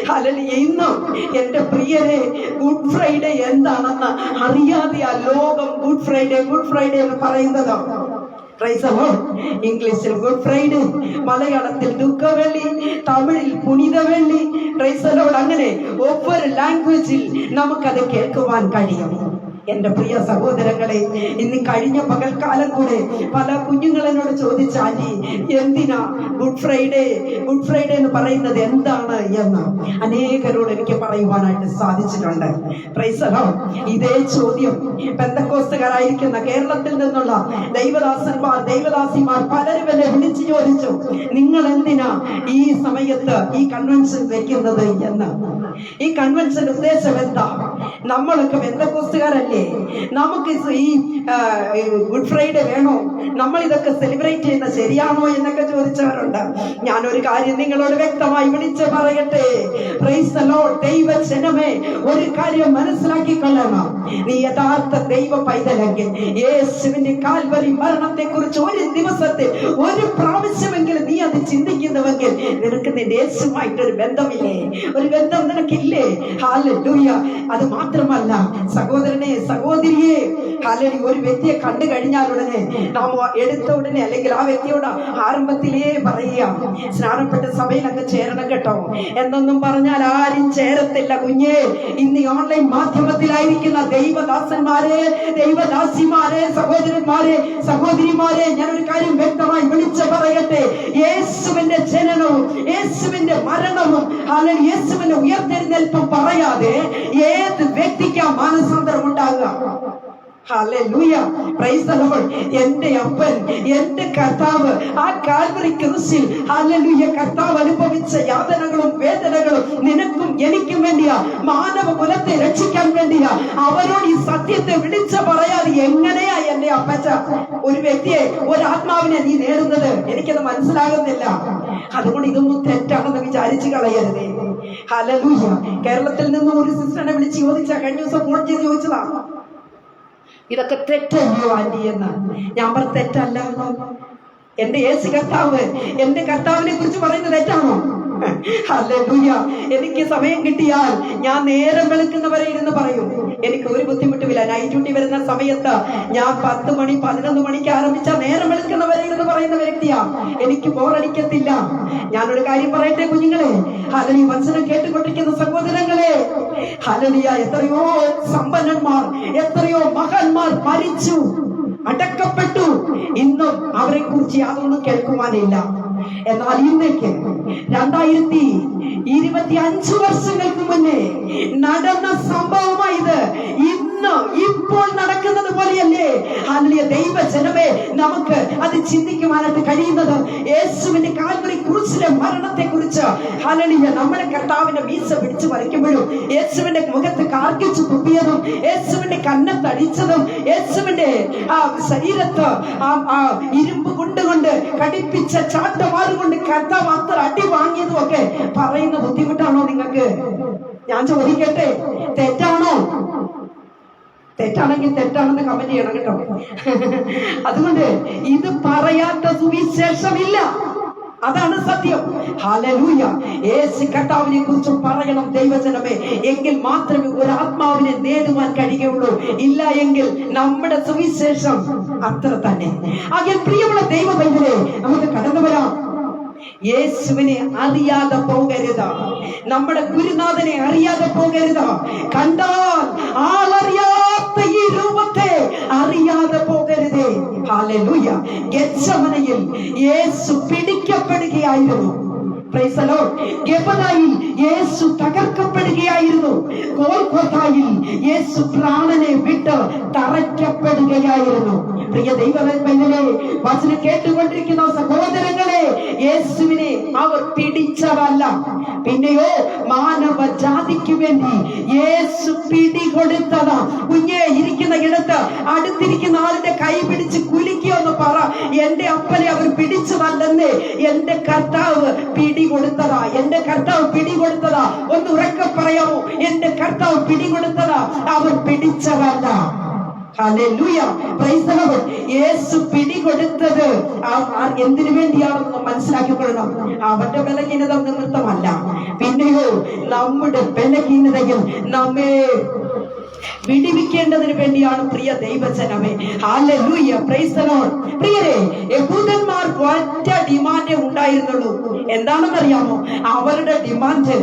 ഹല്ലേലൂയ. ഇന്നും എന്റെ പ്രിയരെ, ഗുഡ് ഫ്രൈഡേ എന്താണെന്ന് അറിയാതെ ആ ലോകം ഗുഡ് ഫ്രൈഡേ എന്ന് പറയുന്നത്. Price the Lord. ഇംഗ്ലീഷിൽ ഗുഡ് ഫ്രൈഡേ, മലയാളത്തിൽ ദുഃഖവെള്ളി, തമിഴിൽ പുനിതവെള്ളി. Price the Lord. അങ്ങനെ ഒവ്വൊരു ലാംഗ്വേജിൽ നമുക്കത് കേൾക്കുവാൻ കഴിയും. എന്റെ പ്രിയ സഹോദരങ്ങളെ, ഇന്ന് കഴിഞ്ഞ പകൽക്കാലം കൂടെ പല കുഞ്ഞുങ്ങളെന്നോട് ചോദിച്ച, ആന്റി എന്തിനാ ഗുഡ് ഫ്രൈഡേ എന്ന് പറയുന്നത് എന്താണ് എന്ന് അനേകരോട് എനിക്ക് പറയുവാനായിട്ട് സാധിച്ചിട്ടുണ്ട്. Price the Lord. ഇതേ ചോദ്യം പെന്തക്കോസ്തുകാരായിരിക്കുന്ന കേരളത്തിൽ നിന്നുള്ള ദൈവദാസിമാർ പലരും എന്നെ വിളിച്ചു ചോദിച്ചു, നിങ്ങൾ എന്തിനാ ഈ സമയത്ത് ഈ കൺവെൻഷൻ വെക്കുന്നത് എന്ന്. ഈ കൺവെൻഷൻ ഉദ്ദേശം എന്താ? നമ്മളൊക്കെ പെന്തക്കോസ്തുകാരല്ലേ? അല്ലേ? നമുക്ക് ഈ ഗുഡ് ഫ്രൈഡേ വേണോ? നമ്മൾ ഇതൊക്കെ സെലിബ്രേറ്റ് ചെയ്യുന്ന ശരിയാണോ എന്നൊക്കെ ചോദിച്ചവരുണ്ട്. ഞാനൊരു കാര്യം നിങ്ങളോട് വ്യക്തമായി വിളിച്ച് പറയട്ടെ, പ്രൈസ് ദി ലോർഡ്. ദൈവജനമേ, ഒരു കാര്യം മനസ്സിലാക്കിക്കൊള്ളണം. നീ യഥാർത്ഥ ദൈവ പൈതലെങ്കിൽ യേശുവിന്റെ കാൽവരി മരണത്തെ കുറിച്ച് ഒരു ദിവസത്തെ ഒരു പ്രാവശ്യമെങ്കിലും നീ അത് ചിന്തിക്കുന്നുവെങ്കിൽ നിനക്ക് നിന്റെ യേശുമായിട്ടൊരു ബന്ധമില്ലേ? ഒരു ബന്ധം നിനക്കില്ലേ? ഹല്ലേലൂയ. അത് മാത്രമല്ല സഹോദരനെ, സഹോദരിയെ, ഹല്ലേലൂയ, ഒരു വ്യക്തിയെ കണ്ടു കഴിഞ്ഞാൽ ഉടനെ നാം എടുത്ത ഉടനെ അല്ലെങ്കിൽ ആ വ്യക്തിയോട് ആരംഭത്തിലേ പറയുക, സ്നാനപ്പെട്ട സഭയിൽ അങ്ങ് ചേരണം കേട്ടോ എന്നൊന്നും പറഞ്ഞാൽ ആരും ചേരത്തില്ല കുഞ്ഞേ. ഇന്ന് ഓൺലൈൻ മാധ്യമത്തിലായിരിക്കുന്ന ദൈവദാസന്മാരെ, ദൈവദാസിമാരെ, സഹോദരന്മാരെ, സഹോദരിമാരെ, ഞാനൊരു കാര്യം വ്യക്തമായി വിളിച്ചു പറയട്ടെ. യേശുവിന്റെ ജനനവും യേശുവിന്റെ മരണവും അല്ലെങ്കിൽ യേശുവിന്റെ ഉയർത്തെഴുന്നേൽപ്പും പറയാതെ ഏത് വ്യക്തിക്കാ മാനസാന്തരം ഉണ്ടാകുക? Hallelujah, praise the Lord. എന്റെ അപ്പൻ, എന്റെ കർത്താവ് ആ കാൽവരി ക്രൂശിൽ, ഹല്ലേലൂയ, കർത്താവ് അനുഭവിച്ച യാതനകളും വേദനകളും നിനക്കും എനിക്കും വേണ്ടിയാ, മാനവ കുലത്തെ രക്ഷിക്കാൻ വേണ്ടിയാ. അവരോട് ഈ സത്യത്തെ വിളിച്ചു പറയാതെ എങ്ങനെയാ എന്റെ അപ്പച്ച ഒരു വ്യക്തിയെ, ഒരു ആത്മാവിനെ നീ നേടുന്നത്? എനിക്കത് മനസ്സിലാകുന്നില്ല. അതുകൊണ്ട് ഇതൊന്നും തെറ്റാണെന്ന് വിചാരിച്ചു കളയരുതേ. ഹല്ലേലൂയ. കേരളത്തിൽ നിന്ന് ഒരു സിസ്റ്ററിനെ വിളിച്ച് ചോദിച്ചാ, കഴിഞ്ഞ ദിവസം ഫോൺ ചെയ്ത് ചോദിച്ചതാ, ഇതൊക്കെ തെറ്റല്ലയോ ആന്റി എന്ന്. ഞാൻ പറഞ്ഞ തെറ്റല്ല. എന്റെ യേശു കർത്താവ്, എന്റെ കർത്താവിനെ കുറിച്ച് പറയുന്നത് തെറ്റാണോ? ഹല്ലേലൂയ. എനിക്ക് സമയം കിട്ടിയാൽ ഞാൻ നേരം വെളുക്കുന്നവരെ ഇരുന്ന് പറയും. എനിക്ക് ഒരു ബുദ്ധിമുട്ടുമില്ല. നൈറ്റ് ഡ്യൂട്ടി വരുന്ന സമയത്ത് ഞാൻ 10 മണി 11 മണിക്ക് ആരംഭിച്ച നേരം വെളുക്കുന്നവരെ ഇരുന്ന് പറയുന്ന വ്യക്തിയാ. എനിക്ക് ബോറടിക്കത്തില്ല. ഞാനൊരു കാര്യം പറയട്ടെ കുഞ്ഞുങ്ങളെ, ഹല്ലേലൂയ, വചനം കേട്ടുകൊണ്ടിരിക്കുന്ന സഹോദരങ്ങളെ, ഹല്ലേലൂയ, എത്രയോ സമ്പന്നന്മാർ, എത്രയോ മഹാന്മാർ മരിച്ചു, അടക്കപ്പെട്ടു. ഇന്നും അവരെ കുറിച്ച് യാതൊന്നും കേൾക്കുവാനില്ല. എന്നാൽ ഇന്നേക്ക് 2025 വർഷങ്ങൾക്ക് മുന്നേ നടന്ന സംഭവമായത് ഇന്ന് ഇപ്പോൾ നടക്കുന്നത് പോലെയല്ലേ? ഹല്ലേലൂയ. ദൈവജനമേ, നമുക്ക് അത് ചിന്തിക്കുവാനായിട്ട് കഴിയുന്നത് യേശുവിന്റെ കാൽവരി ക്രൂശിലെ മരണത്തെ കുറിച്ച്. ഹല്ലേലൂയ. നമ്മുടെ കർത്താവിന്റെ മീശ പിടിച്ചു വരയ്ക്കുമ്പോഴും, യേശുവിന്റെ മുഖത്ത് കാർക്കിച്ചു തുപ്പിയതും, യേശുവിന്റെ കന്നത്തടിച്ചതും, യേശുവിന്റെ ശരീരത്ത് ഇരുമ്പ് കൊണ്ടുകൊണ്ട് കടിപ്പിച്ച ചാട്ടമാറുകൊണ്ട് കർത്താവ് അത്ര അടി വാങ്ങിയതും ഒക്കെ പറയുന്ന ബുദ്ധിമുട്ടാണോ നിങ്ങൾക്ക്? ഞാൻ ചോദിക്കട്ടെ, തെറ്റാണോ? തെറ്റാണെങ്കിൽ തെറ്റാണെന്ന് കമന്റ് ചെയ്യണം കേട്ടോ. അതുകൊണ്ട് ഇത് പറയാത്ത സുവിശേഷമില്ല. അതാണ് സത്യം. ഹല്ലേലൂയ. യേശു കർത്താവിനെ കുറിച്ച് പറയണം ദൈവജനമേ. എങ്കിൽ മാത്രമേ ഒരു ആത്മാവിനെ നേടുവാൻ കഴിയുള്ളൂ. ഇല്ല എങ്കിൽ നമ്മുടെ സുവിശേഷം അത്ര തന്നെ. ആകെ പ്രിയമുള്ള ദൈവ പൈതലേ, നമുക്ക് കടന്നു വരാം. യേശുവിനെ അറിയാതെ പോകരുത്. നമ്മുടെ ഗുരുനാഥനെ അറിയാതെ പോകരുത്. കണ്ടാൽ ആളറിയാത്ത ഈ രൂപത്തെ അറിയാതെ പോകരുതേ. ഹല്ലേലൂയ. ഗെത്സമനയിൽ യേശു പിടിക്കപ്പെടുകയായിരുന്നു. Praise the Lord. ഗെബദയിൽ യേശു തകർക്കപ്പെടുകയായിരുന്നു. ഗോൽഗോഥായിൽ യേശു പ്രാണനെ വിട്ട് തറയ്ക്കപ്പെടുകയായിരുന്നു. പ്രിയ ദൈവമേ, വചനം കേട്ടുകൊണ്ടിരിക്കുന്ന സഹോദരങ്ങളെ, യേശുവിനെ അവർ പിടിച്ചതല്ല, പിന്നെയോ മാനവ ജാതിക്ക് വേണ്ടി യേശു പിടികൊടുത്തതാ. കുഞ്ഞെ, ഇരിക്കുന്ന ഇടത്ത് അടുത്തിരിക്കുന്ന ആളിന്റെ കൈ പിടിച്ച് കുലുക്കിയൊന്ന് പറ, എന്റെ അപ്പനെ അവർ പിടിച്ചതല്ലെന്ന്. എന്റെ കർത്താവ് പിടികൊടുത്തതാ. എന്റെ കർത്താവ് പിടികൊടുത്തതാ. ഒന്ന് ഉറക്കെ പറയാമോ? എന്റെ കർത്താവ് പിടികൊടുത്തതാ, അവർ പിടിച്ചതല്ല. ഹല്ലേലൂയ. Praise the Lord. യേശു പിടികൊടുത്തത് എന്തിനു വേണ്ടിയാണെന്ന് മനസ്സിലാക്കിക്കൊള്ളണം. അവന്റെ ബലഹീനത നിമിത്തമല്ല, പിന്നെയോ നമ്മുടെ ബലഹീനതയും നമ്മെ വിടിവിക്കേണ്ടതിന് വേണ്ടിയാണ്. പ്രിയ ദൈവജനമേ, ഹല്ലേലൂയ. Praise the Lord. പ്രിയരെ, യഹൂദന്മാർക്ക് ഒറ്റ ഡിമാൻഡേ ഉണ്ടായിരുന്നുള്ളൂ. എന്താണെന്നറിയാമോ? അവരുടെ ഡിമാൻഡ്,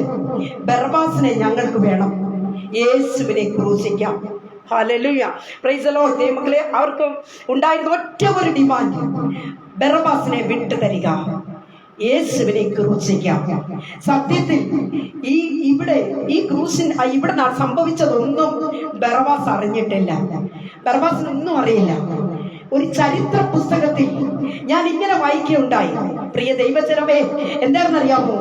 ബർബാസിനെ ഞങ്ങൾക്ക് വേണം, യേശുവിനെ ക്രൂശിക്കാം. ഹല്ലേലൂയ. Praise the Lord. ദൈവമക്കളെ, അവർക്ക് ഉണ്ടായിരുന്ന ഒറ്റ ഒരു ഡിമാൻഡ്, ബർബാസിനെ വിട്ടു തരിക, യേശുവിനെ ക്രൂശിക്കാം. സത്യത്തിൽ ഈ ക്രൂശിൻ ഇവിടെ സംഭവിച്ചതൊന്നും ബർബാസ് അറിഞ്ഞിട്ടില്ല. ബർബാസിനൊന്നും അറിയില്ല. ഒരു ചരിത്ര പുസ്തകത്തിൽ ഞാൻ ഇങ്ങനെ വായിക്കുകയുണ്ടായി. പ്രിയ ദൈവജനമേ, എന്താണെന്നറിയാമോ?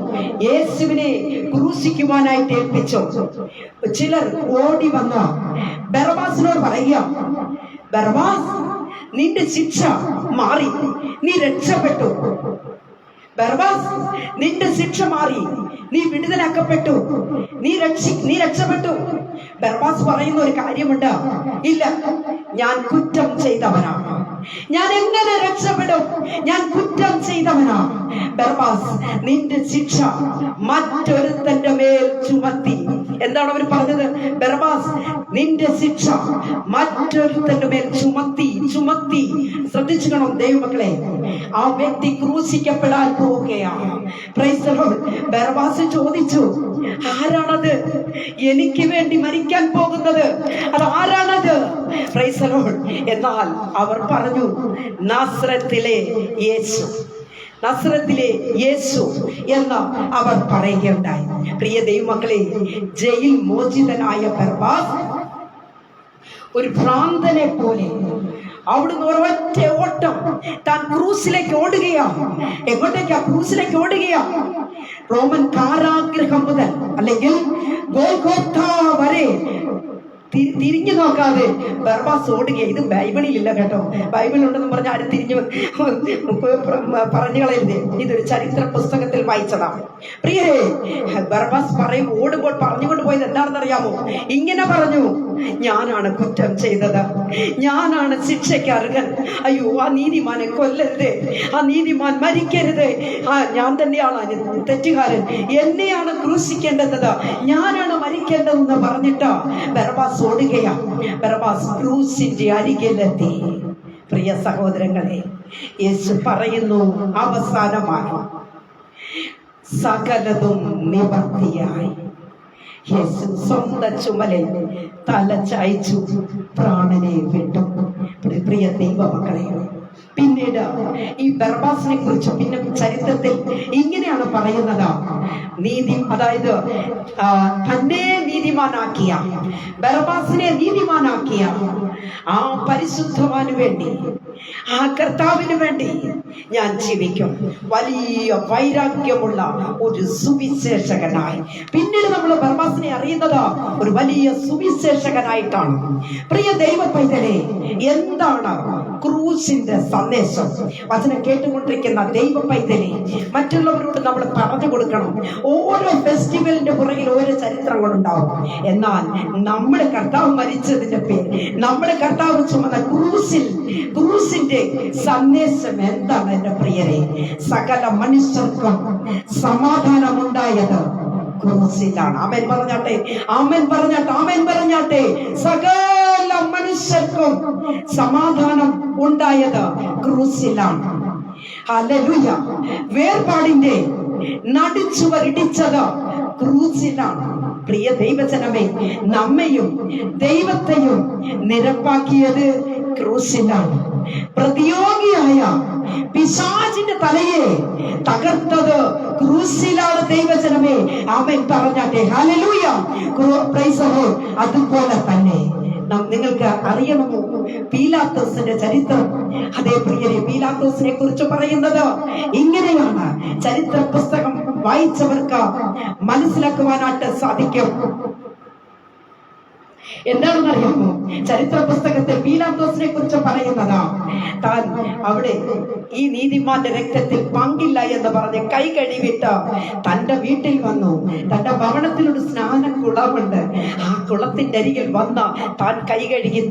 യേശുവിനെ ക്രൂശിക്കുവാനായിട്ട് ഏൽപ്പിച്ചു. ചിലർ ഓടി വന്ന ബറബ്ബാസിനോട് പറയുക, ബറബ്ബാസ്, നിന്റെ ശിക്ഷ മാറി, നീ രക്ഷപ്പെട്ടു. ബറബ്ബാസ്, നിന്റെ ശിക്ഷ മാറി, നീ വിടുതലാക്കപ്പെട്ടു, നീ രക്ഷപ്പെട്ടു. ബറബ്ബാസ് പറയുന്ന ഒരു കാര്യമുണ്ട്, ഇല്ല, ഞാൻ കുറ്റം ചെയ്തവനാണ്, ഞാൻ എങ്ങനെ രക്ഷപ്പെടും? ഞാൻ കുറ്റം ചെയ്തവനാ. ബറബ്ബാസ്, നിന്റെ ശിക്ഷ മറ്റൊരുത്തന്റെ മേൽ ചുമത്തി. എന്താണ് അവർ പറഞ്ഞത്? ബറബ്ബാസ്, നിന്റെ ശിക്ഷ മറ്റൊരുത്തന്റെ മേൽ ചുമത്തി. ശ്രദ്ധിച്ചു കാണും ദൈവമക്കളെ, ആ വ്യക്തി ക്രൂശിക്കപ്പെടാൻ പോവുകയാണ്. Price the Lord. ബറബ്ബാസ് ചോദിച്ചു, ആരാണത് എനിക്ക് വേണ്ടി മരിക്കാൻ പോകുന്നത്? അത് ആരാണത്? Price the Lord. എന്നാൽ അവർ പറഞ്ഞു, നാസറത്തിലെ യേശു, നസ്രത്തിലെ യേശു എന്ന് അവർ പറയുകയുണ്ടായി. പ്രിയ ദൈവമക്കളെ, ജയിൽ മോചിതനായ ബറബ്ബാസ് ഒരു ഭ്രാന്തനെ പോലെ അവിടുന്ന് ഒരൊറ്റ ഓട്ടം താൻ ക്രൂസിലേക്ക് ഓടുകയാണ്. എങ്ങോട്ടേക്കാ? ക്രൂസിലേക്ക് ഓടുകയാണ്. റോമൻ കാരാഗൃഹം മുതൽ അല്ലെങ്കിൽ ഗോൽഗോഥ വരെ തിരിഞ്ഞു നോക്കാതെ ബറബ്ബാസ് ഓടുക. ഇത് ബൈബിളിൽ ഇല്ല കേട്ടോ. ബൈബിളുണ്ടെന്ന് പറഞ്ഞ ആരും തിരിഞ്ഞു പറഞ്ഞു കളയരുത്. ഇതൊരു ചരിത്ര പുസ്തകത്തിൽ വായിച്ചതാണ്. പ്രിയരെ, ബറബ്ബാസ് ഓടുമ്പോൾ പറഞ്ഞുകൊണ്ട് പോയത് എന്താണെന്നറിയാമോ? ഇങ്ങനെ പറഞ്ഞു, ഞാനാണ് കുറ്റം ചെയ്തത്, ഞാനാണ് ശിക്ഷയ്ക്ക് അർഹൻ. അയ്യോ, ആ നീതിമാനെ കൊല്ലരുത്, ആ നീതിമാൻ മരിക്കരുത്, ഞാൻ തന്നെയാണ് തെറ്റുകാരൻ, എന്നെയാണ് ക്രൂശിക്കേണ്ടത്, ഞാനാണ് മരിക്കേണ്ടതെന്ന് പറഞ്ഞിട്ട് ബറബ്ബാസ് ഓടുകയാണ്. ബറബ്ബാസ് ക്രൂശിന്റെ അരികിലെത്തി. പ്രിയ സഹോദരങ്ങളെ, യേശു പറയുന്നു, അവസാനമായി സകലതും നിവർത്തിയായി. യേശു സ്വന്തം ചുമലിൽ തല ചായ്ച്ചു പ്രാണനെ വിട്ടു. പ്രിയ ദൈവമക്കളെ, പിന്നീട് ഈ ബറബ്ബാസിനെ കുറിച്ച് പിന്നെ ചരിത്രത്തിൽ ഇങ്ങനെയാണ് പറയുന്നത്. അതായത് തന്നെ നീതിമാനാക്കിയ ബറബ്ബാസിനെ നീതിമാനാക്കിയ ആ പരിശുദ്ധവാന് വേണ്ടി, ആ കർത്താവിന് വേണ്ടി ഞാൻ ജീവിക്കും. വലിയ വൈരാഗ്യമുള്ള ഒരു സുവിശേഷകനായി. പിന്നീട് നമ്മൾ ബറബ്ബാസിനെ അറിയുന്നത് ഒരു വലിയ സുവിശേഷകനായിട്ടാണ്. പ്രിയ ദൈവ പൈതലേ, എന്താണ് ക്രൂശിന്റെ സന്ദേശം? വചനം കേട്ടുകൊണ്ടിരിക്കുന്ന ദൈവ പൈതലേ, മറ്റുള്ളവരോട് നമ്മൾ പറഞ്ഞു കൊടുക്കണം. ഓരോ ഫെസ്റ്റിവലിന്റെ പുറകിൽ ഓരോ ചരിത്രങ്ങളുണ്ടാവും. എന്നാൽ നമ്മുടെ കർത്താവ് മരിച്ചതിന്റെ പേര്, നമ്മുടെ കർത്താവ് ചുമന്ന ക്രൂശിന്റെ സന്ദേശം എന്താണ്? എന്റെ പ്രിയരെ, സകല മനുഷ്യർക്കും സമാധാനമുണ്ടായത് ക്രൂശിലാണ്. ആമേൻ പറഞ്ഞാട്ടെ, ആമേൻ പറഞ്ഞാട്ടെ, ആമേൻ പറഞ്ഞാട്ടെ. സകല മനുഷ്യർക്കും സമാധാനം ഉണ്ടായത് ക്രൂശിലാണ്. ഹല്ലേലൂയ. വേർപാടിന്റെ നടുച്ചുവരിടിച്ചത് ക്രൂശിലാണ്. പ്രിയ ദൈവജനമേ, നമ്മയും ദൈവത്തെയും നിരപ്പാക്കിയത് ക്രൂശിലാണ്. പ്രതിയോഗിയായ പിശാചിന്റെ തലയെ തകർത്തത് ക്രൂശിലാണ്. ദൈവജനമേ, ആമേൻ പറഞ്ഞാട്ടെ. ഹല്ലേലൂയ. Praise the Lord. അതുപോലെ തന്നെ നിങ്ങൾക്ക് അറിയണമോ പീലാത്തോസിന്റെ ചരിത്രം? അതേ പ്രിയരെ, പീലാത്തോസിനെ കുറിച്ച് പറയുന്നത് ഇങ്ങനെയാണ്. ചരിത്ര പുസ്തകം വായിച്ചവർക്ക് മനസ്സിലാക്കുവാനായിട്ട് സാധിക്കും. എന്താണെന്നറിയാമോ? ചരിത്ര പുസ്തകത്തിൽ പീലാത്തോസിനെ കുറിച്ച് പറയുന്നത്, താൻ അവിടെ ഈ നീതിമാന്റെ രക്തത്തിൽ പങ്കില്ല എന്ന് പറഞ്ഞ് കൈ കഴുകിയിട്ട് തന്റെ വീട്ടിൽ വന്നു. തന്റെ ഭവനത്തിലൊരു സ്നാനക്കുളമുണ്ട്. ആ കുളത്തിന്റെ അരികിൽ വന്ന താൻ കൈ കഴുകി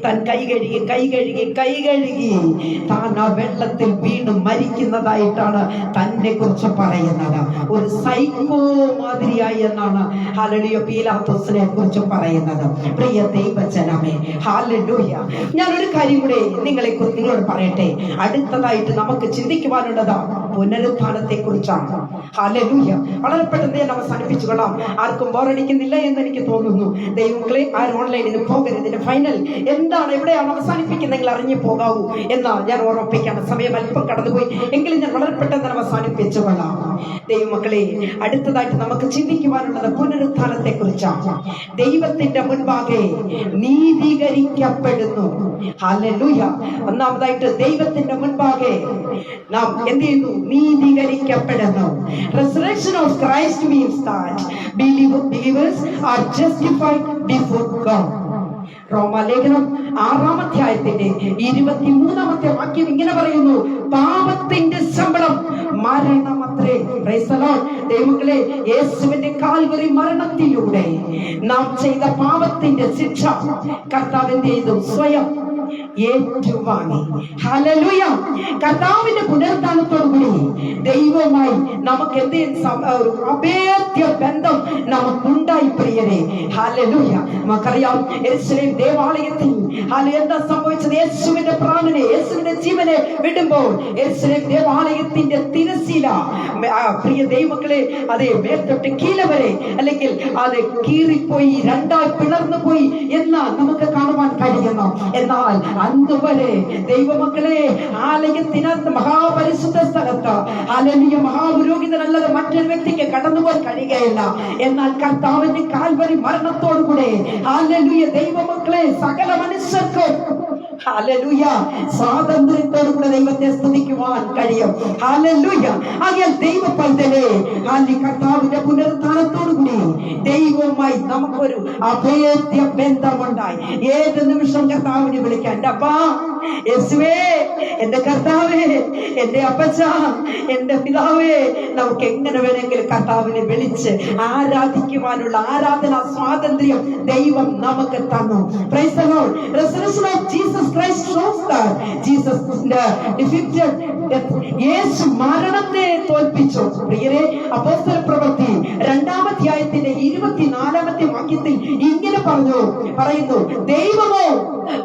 താൻ ആ വെള്ളത്തിൽ വീണ് മരിക്കുന്നതായിട്ടാണ് തന്നെ കുറിച്ച് പറയുന്നത്. ഒരു സൈക്കോ മാതിരിയായി എന്നാണ് ഹല്ലേലൂയ പീലാത്തോസിനെ കുറിച്ച് പറയുന്നത്. പ്രിയ ദൈവജനമേ, ഹല്ലേലൂയ. ഞാനൊരു കാര്യം കൂടെ നിങ്ങളോട് പറയട്ടെ. അടുത്തതായിട്ട് നമുക്ക് ചിന്തിക്കുവാനുള്ളത് പുനരുത്ഥാനത്തെ കുറിച്ചാണ്. ഹല്ലേലൂയ. വളരെ പെട്ടെന്ന് ഞാൻ അവസാനിപ്പിച്ചുകൊള്ളാം. ആർക്കും ബോറടിക്കുന്നില്ല എന്ന് എനിക്ക് തോന്നുന്നു. ദൈവങ്ങളെ, ആരും ഓൺലൈനിന് പോകരുത്. ഇതിന്റെ ഫൈനൽ എന്താണ്, എവിടെയാണ് അവസാനിപ്പിക്കുന്നെങ്കിൽ അറിഞ്ഞു പോകാവൂ എന്ന് ഞാൻ ഓർമ്മിപ്പിക്കാണ്. സമയം അല്പം കടന്നുപോയി, എങ്കിലും ഞാൻ വളരെ പെട്ടെന്ന് അവസാനിപ്പിച്ചുകൊള്ളാം. ദൈവമക്കളെ, അടുത്തതായിട്ട് നമുക്ക് ചിന്തിക്കുവാനുള്ളത് പുനരുത്ഥാനത്തെ കുറിച്ചാണ്. ദൈവത്തിന്റെ മുൻപാകെ നീതീകരിക്കപ്പെടുന്നു. ഹല്ലേലൂയ. ഒന്നാമതായിട്ട് ദൈവത്തിന്റെ മുൻപാകെ നാം എന്ത് ചെയ്യുന്നു? നീതീകരിക്കപ്പെടുന്നു. Resurrection of Christ means that believers are justified before God. റോമാലേഖനം 6-ാം അധ്യായത്തിന്റെ 23-ാമത്തെ വാക്യം ഇങ്ങനെ പറയുന്നു, പാപത്തിന്റെ ശമ്പളം മരണമത്രേ. Price the Lord. ദൈവമക്കളെ, യേശുവിന്റെ കാൽവരി മരണത്തിലൂടെ നാം ചെയ്ത പാപത്തിന്റെ ശിക്ഷ കർത്താവ് എന്ത് ചെയ്തു? സ്വയം ഏറ്റുവാങ്ങി. ഹല്ലേലൂയ. കർത്താവിന്റെ പുനരുത്ഥാനത്തോടുകൂടി ദൈവവുമായി നമുക്ക് എന്ത് അഭേദ്യ ബന്ധം നമുക്കുണ്ടായി പ്രിയരെ. ഹല്ലേലൂയ. നമുക്കറിയാം യെരൂശലേം ദേവാലയത്തിൽ എന്താ സംഭവിച്ചത്? യേശുവിന്റെ പ്രാണനെ, യേശുവിന്റെ ജീവനെ വിടുമ്പോൾ യെരൂശലേം ദേവാലയത്തിന്റെ തിരശീല പ്രിയ ദൈവമക്കളെ അതേ മേൽത്തൊട്ട് കീഴ വരെ അല്ലെങ്കിൽ അത് കീറിപ്പോയി, രണ്ടായി പിളർന്നു പോയി എന്ന് നമുക്ക് കാണുവാൻ കഴിയുന്നു. എന്നാൽ അന്നുവരെ ദൈവമക്കളെ ആലയത്തിനകത്ത് മഹാപരിശുദ്ധ സ്ഥലത്ത് ഹല്ലേലൂയ മഹാപുരോഹിതനല്ലാതെ മറ്റൊരു വ്യക്തിക്ക് കടന്നുപോകാൻ കഴിയുകയില്ല. എന്നാൽ കർത്താവിന്റെ കാൽവരി മരണത്തോടുകൂടെ ഹല്ലേലൂയ ദൈവമക്കളെ സകല മനുഷ്യർക്കും ഹല്ലേലൂയ സ്വാതന്ത്ര്യത്തോടുകൂടെ ദൈവത്തെ സ്തുതിക്കുവാൻ കഴിയും. ഹല്ലേലൂയ. ആകയാൽ ദൈവ പൈതലേ, കർത്താവിന്റെ പുനരുത്ഥാനത്തോടുകൂടി ദൈവവുമായി നമുക്കൊരു അഭേദ്യ ബന്ധമുണ്ടായി. ഏത് നിമിഷം കർത്താവിനെ വിളിക്കാൻ, എന്റെ അപ്പാ, യേശുവേ, എന്റെ കർത്താവേ, എന്റെ അപ്പച്ച, എന്റെ പിതാവേ, നമുക്ക് എങ്ങനെ വേണമെങ്കിലും കർത്താവിനെ വിളിച്ച് ആരാധിക്കുവാനുള്ള ആരാധന സ്വാതന്ത്ര്യം ദൈവം നമുക്ക് തന്നു. Price the Lord. Resurrection of Jesus Christ shows that Jesus defeated death. യേശു മരണത്തെ തോൽപ്പിച്ചു. പ്രിയരെ, അപ്പോസ്തല പ്രവൃത്തി 2-ാം അധ്യായത്തിന്റെ 24-ാമത്തെ വാക്യത്തിൽ ഇങ്ങനെ പറയുന്നു, ദൈവമോ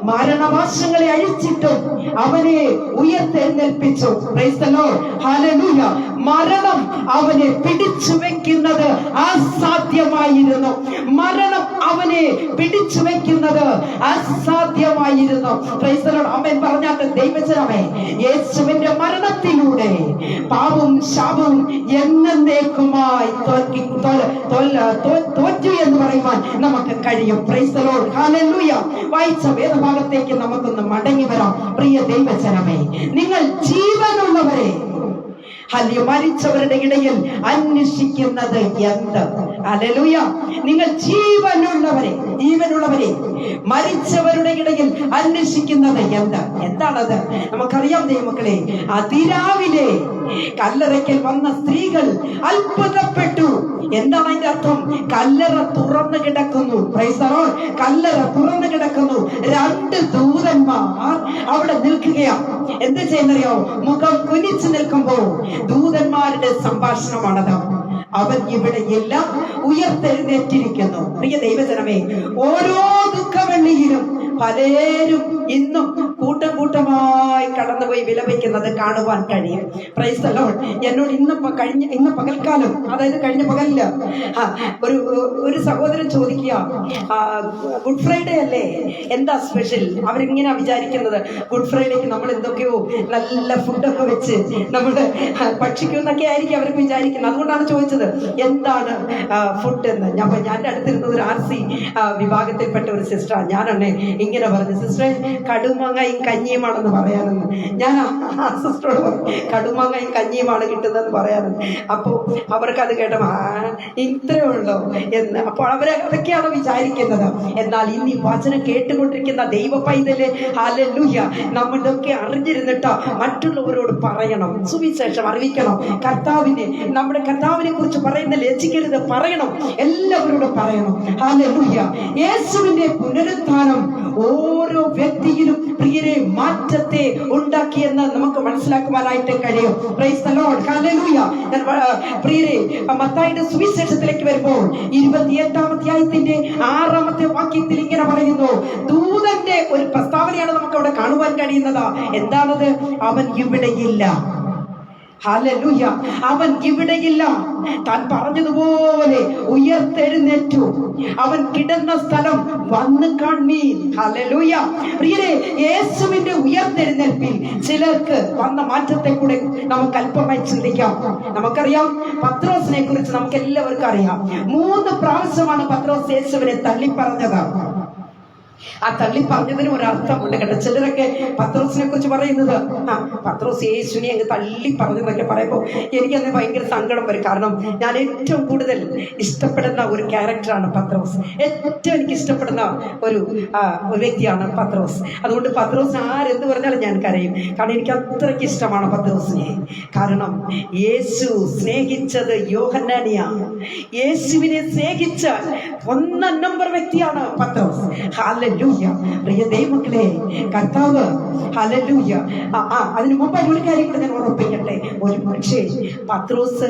മരണവാശങ്ങളെ അഴിച്ചിട്ടും അവനെ ഉയർത്തെഴുന്നേൽപ്പിച്ചു. Praise the Lord. ഹല്ലേലൂയ. മരണം അവനെ പിടിച്ചു വെക്കുന്നത് അസാധ്യമായിരുന്നു. മരണം അവനെ പിടിച്ചു വെക്കുന്നത് അസാധ്യമായിരുന്നു. Praise the Lord. ആമേൻ പറഞ്ഞാട്ട് ദൈവജനമേ, യേശുവിന്റെ മരണത്തിലൂടെ പാപവും ശാപവും എന്നേക്കുമായി തോറ്റു എന്ന് പറയുവാൻ നമുക്ക് കഴിയും. Price the Lord. ഹല്ലേലൂയ. വായിച്ച വേദഭാഗത്തേക്ക് നമുക്കൊന്ന് മടങ്ങി വരാം. പ്രിയ ദൈവജനമേ, നിങ്ങൾ ജീവനുള്ളവരെ മരിച്ചവരുടെ ഇടയിൽ അന്വേഷിക്കുന്നത് എന്ത്? ഹല്ലേലൂയ. നിങ്ങൾ ജീവനുള്ളവരെ മരിച്ചവരുടെ ഇടയിൽ അന്വേഷിക്കുന്നത് എന്ത്? എന്താണത്? നമുക്കറിയാം ദൈവമക്കളെ, അതിരാവിലെ കല്ലറയ്ക്കൽ വന്ന സ്ത്രീകൾ അത്ഭുതപ്പെട്ടു. എന്താണ് അതിന്റെ അർത്ഥം? കല്ലറ തുറന്നു കിടക്കുന്നു. Price the Lord. കല്ലറ തുറന്നു കിടക്കുന്നു. 2 ദൂതന്മാർ അവിടെ നിൽക്കുകയാണ്. എന്ത് ചെയ്യുന്നറിയോ? മുഖം കുനിച്ചു നിൽക്കുമ്പോൾ ദൂതന്മാരുടെ സംഭാഷണമാണത്. അവൻ ഇവിടെയില്ല, ഉയർത്തെഴുന്നേറ്റിരിക്കുന്നു. പ്രിയ ദൈവജനമേ, ഓരോ ദുഃഖവെള്ളിയിലും പലരും ഇന്നും കൂട്ടമായി കടന്നുപോയി വിലപിക്കുന്നത് കാണുവാൻ കഴിയും. Price the Lord. എന്നോട് ഇന്ന് പകൽക്കാലം, അതായത് കഴിഞ്ഞ പകലില് ഒരു സഹോദരൻ ചോദിക്കുക, ഗുഡ് ഫ്രൈഡേ അല്ലേ, എന്താ സ്പെഷ്യൽ? അവരിങ്ങനെ വിചാരിക്കുന്നത് ഗുഡ് ഫ്രൈഡേക്ക് നമ്മൾ എന്തൊക്കെയോ നല്ല ഫുഡൊക്കെ വെച്ച് നമ്മൾ ഭക്ഷിക്കുന്നൊക്കെ ആയിരിക്കും അവർക്ക് വിചാരിക്കുന്നത്. അതുകൊണ്ടാണ് ചോദിച്ചത് എന്താണ് ഫുഡ് എന്ന്. ഞാൻ അടുത്തിരുന്നത് ഒരു RC വിഭാഗത്തിൽപ്പെട്ട ഒരു സിസ്റ്ററാണ്. ഞാനെന്നെ ഇങ്ങനെ പറഞ്ഞു, സിസ്റ്ററെ കടുമാങ്ങയും കഞ്ഞിയുമാണെന്ന് പറയാനെന്ന്. ഞാൻ ആ സിസ്റ്ററോട് പറഞ്ഞു, കടുമാങ്ങയും കഞ്ഞിയുമാണ് കിട്ടുന്നതെന്ന് പറയാനെന്ന്. അപ്പോൾ അവർക്കത് കേട്ടപ്പോൾ ഇത്രയേ ഉള്ളൂ എന്ന്. അപ്പോൾ അതൊക്കെയാണ് വിചാരിക്കുന്നത്. എന്നാൽ ഇന്ന് ഈ വചനം കേട്ടുകൊണ്ടിരിക്കുന്ന ദൈവ പൈതല്, ഹല്ലേലൂയ, നമ്മളിതൊക്കെ അറിഞ്ഞിരുന്നിട്ട് മറ്റുള്ളവരോട് പറയണം, സുവിശേഷം അറിയിക്കണം. നമ്മുടെ കർത്താവിനെ കുറിച്ച് പറയുന്ന ലജ്ജിക്കരുത്, പറയണം, എല്ലാവരോടും പറയണം. ഹല്ലേലൂയ. യേശുവിന്റെ പുനരുത്ഥാനം ഓരോ വ്യക്തിയിലും പ്രിയരെ മാറ്റത്തെ ഉണ്ടാക്കിയെന്ന് നമുക്ക് മനസ്സിലാക്കുവാനായിട്ട് കഴിയും. Price the Lord. ഹല്ലേലൂയ. പ്രിയരെ, മത്തായിയുടെ സുവിശേഷത്തിലേക്ക് വരുമ്പോൾ 28-ാം അധ്യായത്തിന്റെ 6-ാമത്തെ വാക്യത്തിൽ ഇങ്ങനെ പറയുന്നു, ദൂതന്റെ ഒരു പ്രസ്താവനയാണ് നമുക്ക് അവിടെ കാണുവാൻ കഴിയുന്നത്. എന്താണത്? അവൻ ഇവിടെയില്ല. ഹല്ലേലൂയ. അവൻ ഇവിടെയില്ല. താൻ പറഞ്ഞതുപോലെ ഉയർത്തെഴുന്നേറ്റു. അവൻ കിടന്ന സ്ഥലം വന്ന് കാൺമീൻ. ഹല്ലേലൂയ. പ്രിയരെ, യേശുവിന്റെ ഉയർത്തെഴുന്നേൽപ്പിൽ ചിലർക്ക് വന്ന മാറ്റത്തെ കൂടെ നമുക്ക് അല്പമായി ചിന്തിക്കാം. നമുക്കറിയാം പത്രോസിനെ കുറിച്ച്, നമുക്ക് എല്ലാവർക്കും അറിയാം. 3 പ്രാവശ്യമാണ് പത്രോസ് യേശുവിനെ തള്ളിപ്പറഞ്ഞത്. 3 പ്രാവശ്യം. 3 പ്രാവശ്യം യേശുവിനെ തള്ളിപ്പറഞ്ഞ പത്രോസ്, 3 പ്രാവശ്യം യേശുവിനെ ഉയർത്തെഴുന്നേൽപ്പിച്ചു. 3 പ്രാവശ്യം യേശുവിനെ തള്ളിപ്പറഞ്ഞ പത്രോസ്, 3 പ്രാവശ്യം യേശുവിനെ ഉയർത്തെഴുന്നേൽപ്പിച്ചു. ആ തള്ളി പറഞ്ഞതിന് ഒരർത്ഥമുണ്ട് കേട്ടോ. ചിലരൊക്കെ പത്രോസിനെ കുറിച്ച് പറയുന്നത് പത്രോസ് യേശുവിനെ അങ്ങ് തള്ളി പറഞ്ഞതൊക്കെ പറയുമ്പോൾ എനിക്കന്ന് ഭയങ്കര സങ്കടം വരും. കാരണം ഞാൻ ഏറ്റവും കൂടുതൽ ഇഷ്ടപ്പെടുന്ന ഒരു ക്യാരക്ടറാണ് പത്രോസ്. ഏറ്റവും എനിക്ക് ഇഷ്ടപ്പെടുന്ന ഒരു വ്യക്തിയാണ് പത്രോസ്. അതുകൊണ്ട് പത്രോസ് ആരെന്ത് പറഞ്ഞാലും ഞാൻ കരയും. കാരണം എനിക്ക് അത്രയ്ക്ക് ഇഷ്ടമാണ് പത്രോസിനെ. കാരണം യേശു സ്നേഹിച്ചത് യോഹന്നാനെയാണ്. യേശുവിനെ സ്നേഹിച്ച 1 നമ്പർ വ്യക്തിയാണ് പത്രോസ്. ഹല്ലേലൂയ. പ്രിയ ദൈവമക്കളെ, കർത്താവ് ഹല്ലേലൂയ. അതിനു മുമ്പ് ഒരു കാര്യം കൂടെ ഞാൻ ഓർമ്മിപ്പിക്കട്ടെ. ഒരു പക്ഷേ പത്രോസ്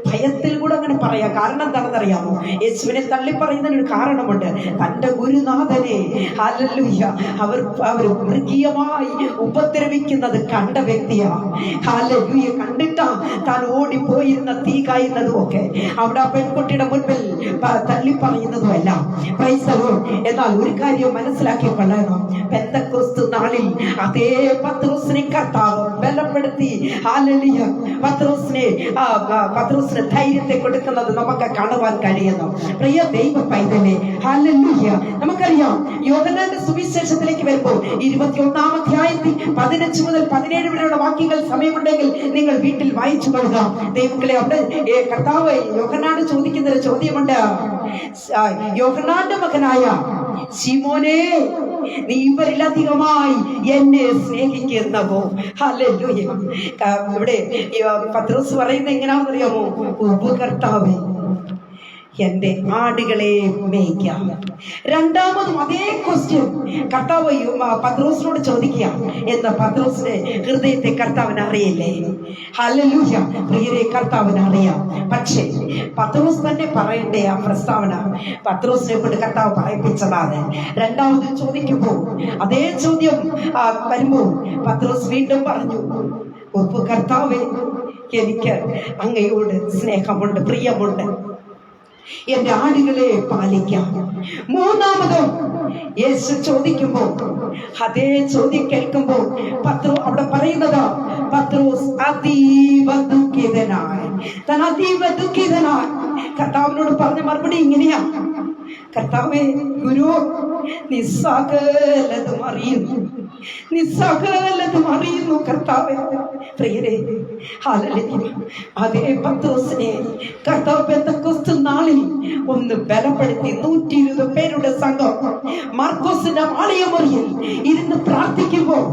ഭയത്തിൽ കൂടെ അങ്ങനെ പറയാം. കാരണം എന്താണെന്നറിയാമോ? യേശുവിനെ തള്ളി പറയുന്നതിനൊരു കാരണമുണ്ട്. തൻ്റെ ഗുരുനാഥനെ ഹല്ലേലൂയ അവർ മൃഗീയമായി ഉപദ്രവിക്കുന്നത് കണ്ട വ്യക്തിയാണ്. ഹല്ലേലൂയ. കണ്ടിട്ടാ താൻ ഓടിപ്പോയിരുന്ന തീ കായുന്നതും ഒക്കെ അവിടെ ആ പെൺകുട്ടിയുടെ മുൻപിൽ തള്ളി പറയുന്നതുമല്ല. Price the Lord. എന്നാൽ ഒരു കാര്യം മനസ്സിലാക്കി കൊള്ളണം. പെന്തക്കോസ്ത് നാളിൽ അതേ പത്രോസിനെ കർത്താവ് ബലപ്പെടുത്തി ഹല്ലേലൂയ പത്രോസിന് ധൈര്യത്തെ കൊടുക്കുന്നത് നമുക്ക് കാണുവാൻ കഴിയുന്നു. പ്രിയ ദൈവ പൈതലേ, ഹല്ലേലൂയ. നമുക്കറിയാം യോഹന്നാന്റെ സുവിശേഷത്തിലേക്ക് വരുമ്പോൾ 21-ാം അധ്യായത്തിൽ 15 മുതൽ 17 വരെയുള്ള വാക്യങ്ങൾ സമയമുണ്ടെങ്കിൽ നിങ്ങൾ വീട്ടിൽ വായിച്ചു കൊള്ളുക. ദൈവങ്ങളെ, അവിടെ കർത്താവ് യോഹന്നാനോട് ചോദിക്കുന്ന ഒരു ചോദ്യമുണ്ട്. യോഹന്നാന്റെ മകനായ ശിമോനെ, നീ ഇവരിലധികമായി എന്നെ സ്നേഹിക്കുന്നവോ? ഹല്ലേലൂയ. ഇവിടെ പത്രോസ് പറയുന്നത് എങ്ങനെയാണെന്നറിയാമോ? കർത്താവേ, എന്റെ ആടുകളെ മേയ്ക്കാം. രണ്ടാമതും അതേ ക്വസ്റ്റ്യൻ കർത്താവ് പത്രോസിനോട് ചോദിക്കുക. എന്ന പത്രോസിന്റെ ഹൃദയത്തെ കർത്താവിന് അറിയില്ലേ? ഹല്ലേലൂയ. പ്രിയരെ, കർത്താവിന് അറിയാം. പക്ഷേ പത്രോസ് തന്നെ പറയേണ്ട ആ പ്രസ്താവന പത്രോസിനെ കൊണ്ട് കർത്താവ് പറയിപ്പിച്ചതാണ്. രണ്ടാമത് ചോദിക്കുമ്പോൾ അതേ ചോദ്യം വരുമ്പോൾ പത്രോസ് വീണ്ടും പറഞ്ഞു, കർത്താവേ, എനിക്ക് അങ്ങയോട് സ്നേഹമുണ്ട്, പ്രിയമുണ്ട്, എന്റെ ആടുകളെ പാലിക്കാം. മൂന്നാമതും യേശു ചോദിക്കുമ്പോൾ അതേ ചോദ്യം കേൾക്കുമ്പോൾ അവിടെ പറയുന്നത് പത്രോസ് അതീവ ദുഃഖിതനായി കർത്താവിനോട് പറഞ്ഞ മറുപടി ഇങ്ങനെയാ: കർത്താവേ, ഗുരു, നീ സകലതും അറിയുന്നു കർത്താവേ. പ്രിയരേ, ഹല്ലേലൂയ. അതേ പത്രോസിനെ കർത്താവ് പെന്തക്കോസ്ത് നാളിൽ ഒന്ന് ബലപ്പെടുത്തി 120 പേരുടെ സംഘം മാർക്കോസിന്റെ ആലയമുറിയിൽ ഇരുന്ന് പ്രാർത്ഥിക്കുമ്പോൾ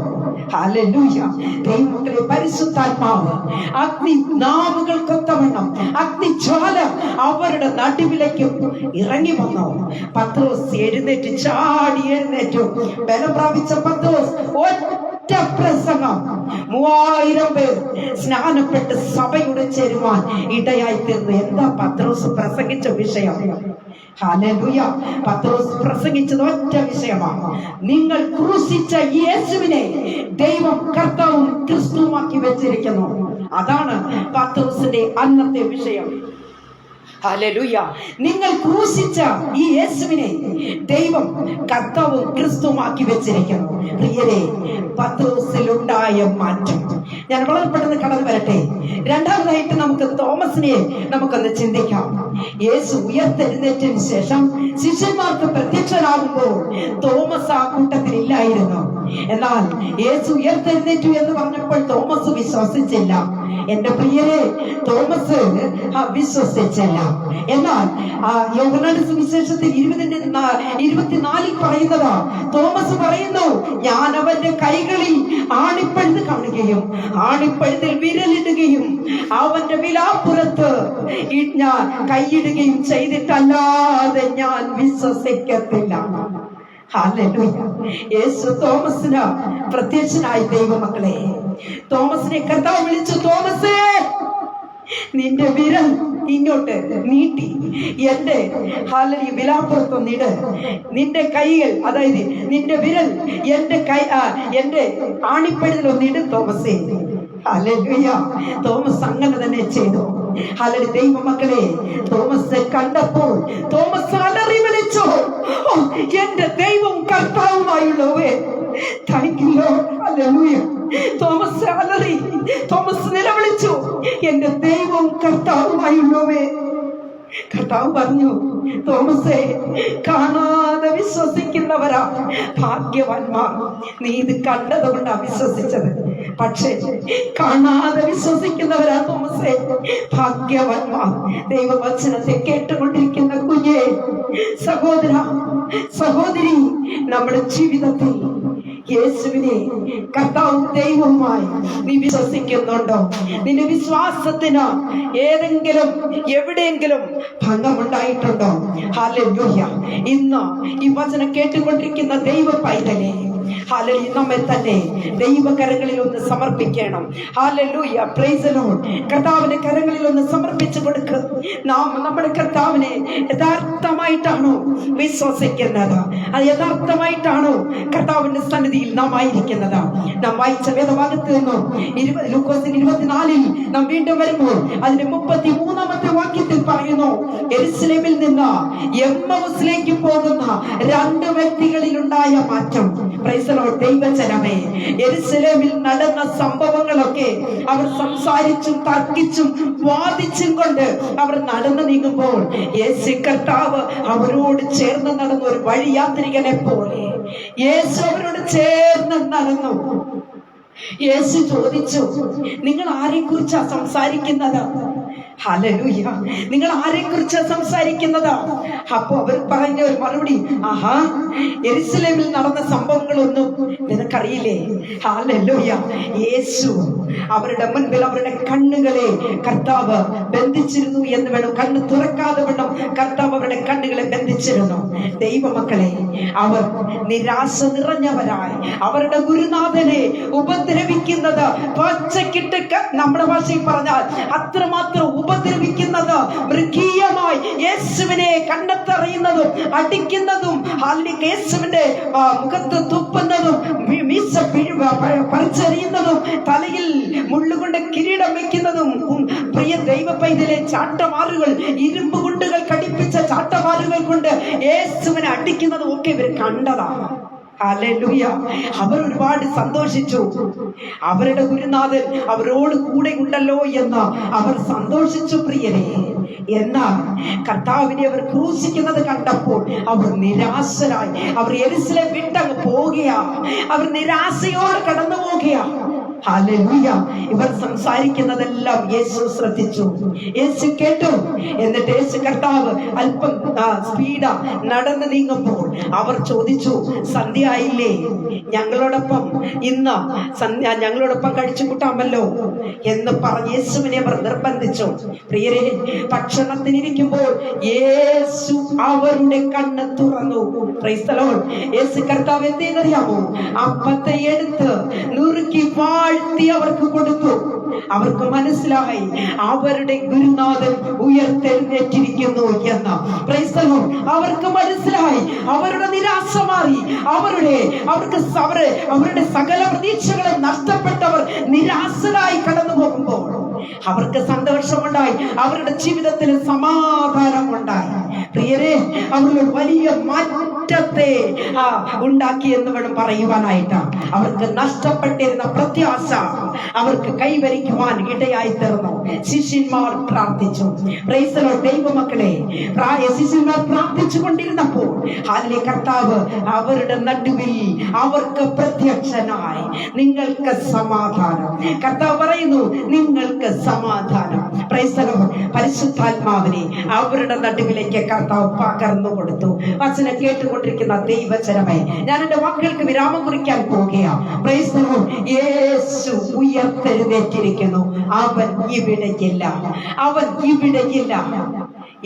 ഹല്ലേലൂയ, ദൈവമക്കളെ, പരിശുദ്ധാത്മാവ് അഗ്നി നാവുകൾക്കൊത്തവണ്ണം അഗ്നിജ്വാല അവരുടെ നടുവിലേക്ക് ഇറങ്ങി വന്നു. പത്രോസ് ചാടി എഴുന്നേറ്റു. ബലം പ്രാപിച്ച പത്രോസ് ഒറ്റ പ്രസംഗം 3000 പേർ സ്നാനപ്പെട്ട് സഭയുടെ ചേരുവാൻ ഇടയായി തീർന്നു. എന്താ പത്രോസ് പ്രസംഗിച്ച വിഷയം? ഹല്ലേലൂയ. പത്രോസ് പ്രസംഗിച്ചത് ഒറ്റ വിഷയമാണ്: നിങ്ങൾ ക്രൂശിച്ച യേശുവിനെ ദൈവം കർത്താവും ക്രിസ്തുവുമാക്കി വെച്ചിരിക്കുന്നു. അതാണ് പത്രോസിന്റെ അന്നത്തെ വിഷയം. ഹല്ലേലൂയ. നിങ്ങൾ ക്രൂശിച്ച ഈ യേശുവിനെ ദൈവം കർത്താവും ക്രിസ്തുവുമാക്കി വെച്ചിരിക്കുന്നു. പ്രിയരെ, പത്രോസിലുണ്ടായ മാറ്റം ഞാൻ വളരെ പെട്ടെന്ന് കടന്നു വരട്ടെ. രണ്ടാമതായിട്ട് നമുക്ക് തോമസിനെ നമുക്കൊന്ന് ചിന്തിക്കാം. യേശു ഉയർത്തെഴുന്നേറ്റതിന് ശേഷം ശിഷ്യന്മാർക്ക് പ്രത്യക്ഷനാകുമ്പോൾ തോമസ് ആ കൂട്ടത്തിൽ ഇല്ലായിരുന്നു. എന്നാൽ യേശു ഉയർത്തെഴുന്നേറ്റു എന്ന് പറഞ്ഞപ്പോൾ തോമസ് വിശ്വസിച്ചില്ല. എന്റെ പ്രിയരെ, തോമസ് വിശ്വസിച്ചില്ല. എന്നാൽ യോഹന്നാന്റെ സുവിശേഷത്തിൽ 20:24 പറയുന്നതാ, തോമസ് പറയുന്നു, ഞാൻ അവന്റെ കൈകളിൽ ആണിപ്പഴുത് കാണുകയും ആണിപ്പഴുതിൽ വിരലിടുകയും അവന്റെ വിലാപ്പുറത്ത് ഞാൻ കൈയിടുകയും ചെയ്തിട്ടല്ലാതെ ഞാൻ വിശ്വസിക്കത്തില്ല. ഹല്ലേലൂയ. യേശു തോമസിന് പ്രത്യക്ഷനായി. ദൈവമക്കളെ, തോമസിനെ കർത്താവ് വിളിച്ചു, തോമസേ, നിന്റെ വിരൽ ഇങ്ങോട്ട് നീട്ടി എന്റെ വിലാപ്പുറത്തൊന്നിട്. നിന്റെ കൈകൾ, അതായത് നിന്റെ വിരൽ എന്റെ ആണിപ്പഴുതിലൊന്നിട് തോമസേ. ഹല്ലേലൂയ. തോമസ് അങ്ങനെ തന്നെ ചെയ്തു. ഹല്ലേലൂയ. ദൈവമക്കളെ, തോമസ് കണ്ടപ്പോൾ തോമസ് അലറി വിളിച്ചു, എന്റെ ദൈവം കർത്താവുമായുള്ളവേ, thank you Lord. Hallelujah. Thomas അലറി, തോമസ് നിലവിളിച്ചു, എന്റെ ദൈവം കർത്താവുമായുള്ളവേ. കർത്താവ് പറഞ്ഞു, തോമസേ, കാണാതെ വിശ്വസിക്കുന്നവരാ ഭാഗ്യവാന്മാർ. നീ ഇത് കണ്ടതുകൊണ്ടാ വിശ്വസിച്ചത്. പക്ഷേ കാണാതെ വിശ്വസിക്കുന്നവരാ തോമസേ ഭാഗ്യവാന്മാർ. ദൈവവചനത്തെ കേട്ടുകൊണ്ടിരിക്കുന്ന കുഞ്ഞേ, സഹോദര, സഹോദരി, നമ്മുടെ ജീവിതത്തിൽ യേശുവിനെ കർത്താവും ദൈവവുമായി നീ വിശ്വസിക്കുന്നുണ്ടോ? നിന്റെ വിശ്വാസത്തിന് ഏതെങ്കിലും എവിടെയെങ്കിലും ഭംഗമുണ്ടായിട്ടുണ്ടോ? ഹല്ലേലൂയ. ഇന്ന് ഈ വചനം കേട്ടുകൊണ്ടിരിക്കുന്ന ദൈവ പൈതലേ, ഹല്ലേലൂയ, നമ്മെ തന്നെ ദൈവകരങ്ങളിൽ ഒന്ന് സമർപ്പിക്കണം. Hallelujah, praise the Lord. കർത്താവിന്റെ കരങ്ങളിൽ ഒന്ന് സമർപ്പിച്ചു കൊടുക്കുക. നാം നമ്മുടെ കർത്താവിനെ യഥാർത്ഥമായിട്ടാണോ വിശ്വസിക്കുന്നത്? അത് യഥാർത്ഥമായിട്ടാണോ കർത്താവിന്റെ സന്നിധിയിൽ നാം ആയിരിക്കുന്നത്? നാം വായിച്ച വേദഭാഗത്ത് നിന്നും ലൂക്കോസ് 24 നാം വീണ്ടും വരുമ്പോൾ അതിന്റെ 33-ാമത്തെ വാക്യത്തിൽ പറയുന്നു, യെരുശലേമിൽ നിന്ന് എമ്മൗസിലേക്ക് പോകുന്ന 2 വ്യക്തികളിലുണ്ടായ മാറ്റം. ദൈവജനമേ, യെരുശലേമിൽ നടന്ന സംഭവങ്ങളൊക്കെ അവർ സംസാരിച്ചും തർക്കിച്ചും വാദിച്ചും കൊണ്ട് അവർ നടന്നു നീങ്ങുമ്പോൾ യേശു കർത്താവ് അവരോട് ചേർന്ന് നടന്ന ഒരു വഴിയാത്രികനെ പോലെ യേശു അവരോട് ചേർന്ന് നടന്നു. യേശു ചോദിച്ചു, നിങ്ങൾ ആരെക്കുറിച്ചാ സംസാരിക്കുന്നത്? ഹല്ലേലൂയ, നിങ്ങൾ ആരെക്കുറിച്ചാ സംസാരിക്കുന്നത്? അപ്പൊ അവർ പറഞ്ഞ ഒരു മറുപടി, ആഹാ, യെരുശലേമിൽ നടന്ന സംഭവങ്ങളൊന്നും നിനക്കറിയില്ലേ? ഹല്ലേലൂയ. യേശു അവരുടെ മുൻപിൽ അവരുടെ കണ്ണുകളെ കർത്താവ് ബന്ധിച്ചിരുന്നു എന്ന് വേണം. കണ്ണ് തുറക്കാതെ വേണം കർത്താവ് അവരുടെ കണ്ണുകളെ ബന്ധിച്ചിരുന്നു. ദൈവമക്കളെ, അവർ നിരാശ നിറഞ്ഞവരായി അവരുടെ ഗുരുനാഥനെ ഉപദ്രവിക്കുന്നത്, പച്ചക്കിട്ട് നമ്മുടെ ഭാഷയിൽ പറഞ്ഞാൽ അത്രമാത്രം ഉപദ്രവിക്കുന്നത്, മൃഗീയമായി യേശുവിനെ കണ്ടെത്തറിയുന്നതും അടിക്കുന്നതും യേശുവിന്റെ മുഖത്ത് തുപ്പുന്നതും മീശ പറിച്ചെറിയുന്നതും തലയിൽ മുള്ളുകൊണ്ട് കിരീടം വെക്കുന്നതും, പ്രിയ ദൈവ പൈതലെ, ചാട്ടമാറുകൾ, ഇരുമ്പ് കുണ്ടുകൾ കടിപ്പിച്ച ചാട്ടമാറുകൾ കൊണ്ട് യേശുവിനെ അടിക്കുന്നതും ഒക്കെ ഇവർ കണ്ടതാണ്. ഹല്ലേലൂയ. അവർ ഒരുപാട് സന്തോഷിച്ചു. അവരുടെ ഗുരുനാഥൻ അവരോട് കൂടെ ഉണ്ടല്ലോ എന്ന് അവർ സന്തോഷിച്ചു പ്രിയരെ. എന്നാൽ കർത്താവിനെ അവർ ക്രൂശിക്കുന്നത് കണ്ടപ്പോൾ അവർ നിരാശരായി. അവർ യെരുശലേം വിട്ടങ്ങ് പോകുകയാ. അവർ നിരാശയോടെ കടന്നു പോകുകയാ. ഹല്ലേലൂയ. ഇവർ സംസാരിക്കുന്നതെല്ലാം യേശു ശ്രദ്ധിച്ചു, യേശു കേട്ടു. എന്നിട്ട് യേശു കർത്താവ് അല്പം സ്പീഡ നടന്നു നീങ്ങുമ്പോൾ അവർ ചോദിച്ചു, സന്ധ്യ ആയില്ലേ? ഞങ്ങളോടൊപ്പം ഇന്ന് ഞങ്ങളോടൊപ്പം കഴിച്ചു കൂട്ടാമല്ലോ എന്ന് പറഞ്ഞ് യേശുവിനെ അവർ നിർബന്ധിച്ചു. പ്രിയരെ, ഭക്ഷണത്തിനിരിക്കുമ്പോൾ യേശു അവരുടെ കണ്ണ് തുറന്നു. Price the Lord. യേശു കർത്താവ് എന്ത് ചെയ്തറിയാമോ? അപ്പത്തെ എടുത്ത് നുറുക്കി വാഴ്ത്തി അവർക്ക് കൊടുത്തു. അവർക്ക് മനസ്സിലായി അവരുടെ ഗുരുനാഥൻ ഉയർത്തെഴുന്നേറ്റിരിക്കുന്നു എന്ന്. Price the Lord. അവർക്ക് മനസ്സിലായി. അവരുടെ നിരാശ മാറി. അവരുടെ സകല പ്രതീക്ഷകളും നഷ്ടപ്പെട്ടവർ നിരാശരായി കടന്നു പോകുമ്പോൾ അവർക്ക് സന്തോഷമുണ്ടായി. അവരുടെ ജീവിതത്തിൽ സമാധാനമുണ്ടായി. പ്രിയരെ, അവരുടെ വലിയ മാറ്റത്തെ ഉണ്ടാക്കി എന്ന് വേണം പറയുവാനായിട്ട്. അവർക്ക് നഷ്ടപ്പെട്ടിരുന്ന പ്രത്യാശ അവർക്ക് കൈവരിക്കുവാൻ ഇടയായി തീർന്നു. ശിഷ്യന്മാർ പ്രാർത്ഥിച്ചു. Price the Lord. ദൈവമക്കളെ, ശിഷ്യന്മാർ പ്രാർത്ഥിച്ചു കൊണ്ടിരുന്നപ്പോൾ കർത്താവ് അവരുടെ നടുവിൽ അവർക്ക് പ്രത്യക്ഷനായി. നിങ്ങൾക്ക് സമാധാനം. കർത്താവ് പറയുന്നു, നിങ്ങൾക്ക് സമാധാനം. Price the Lord. പരിശുദ്ധാത്മാവിനെ അവരുടെ നടുവിലേക്ക് കർത്താവ് പകർന്നു കൊടുത്തു. വചനം കേട്ടുകൊണ്ടിരിക്കുന്ന ദൈവജനമേ, ഞാൻ എന്റെ വാക്കുകൾക്ക് വിരാമം കുറിക്കാൻ പോകുകയാണ്. Praise the Lord. യേശു ഉയർത്തെഴുന്നേറ്റിരിക്കുന്നു. അവൻ ഇവിടെയില്ല. അവൻ ഇവിടെയില്ല.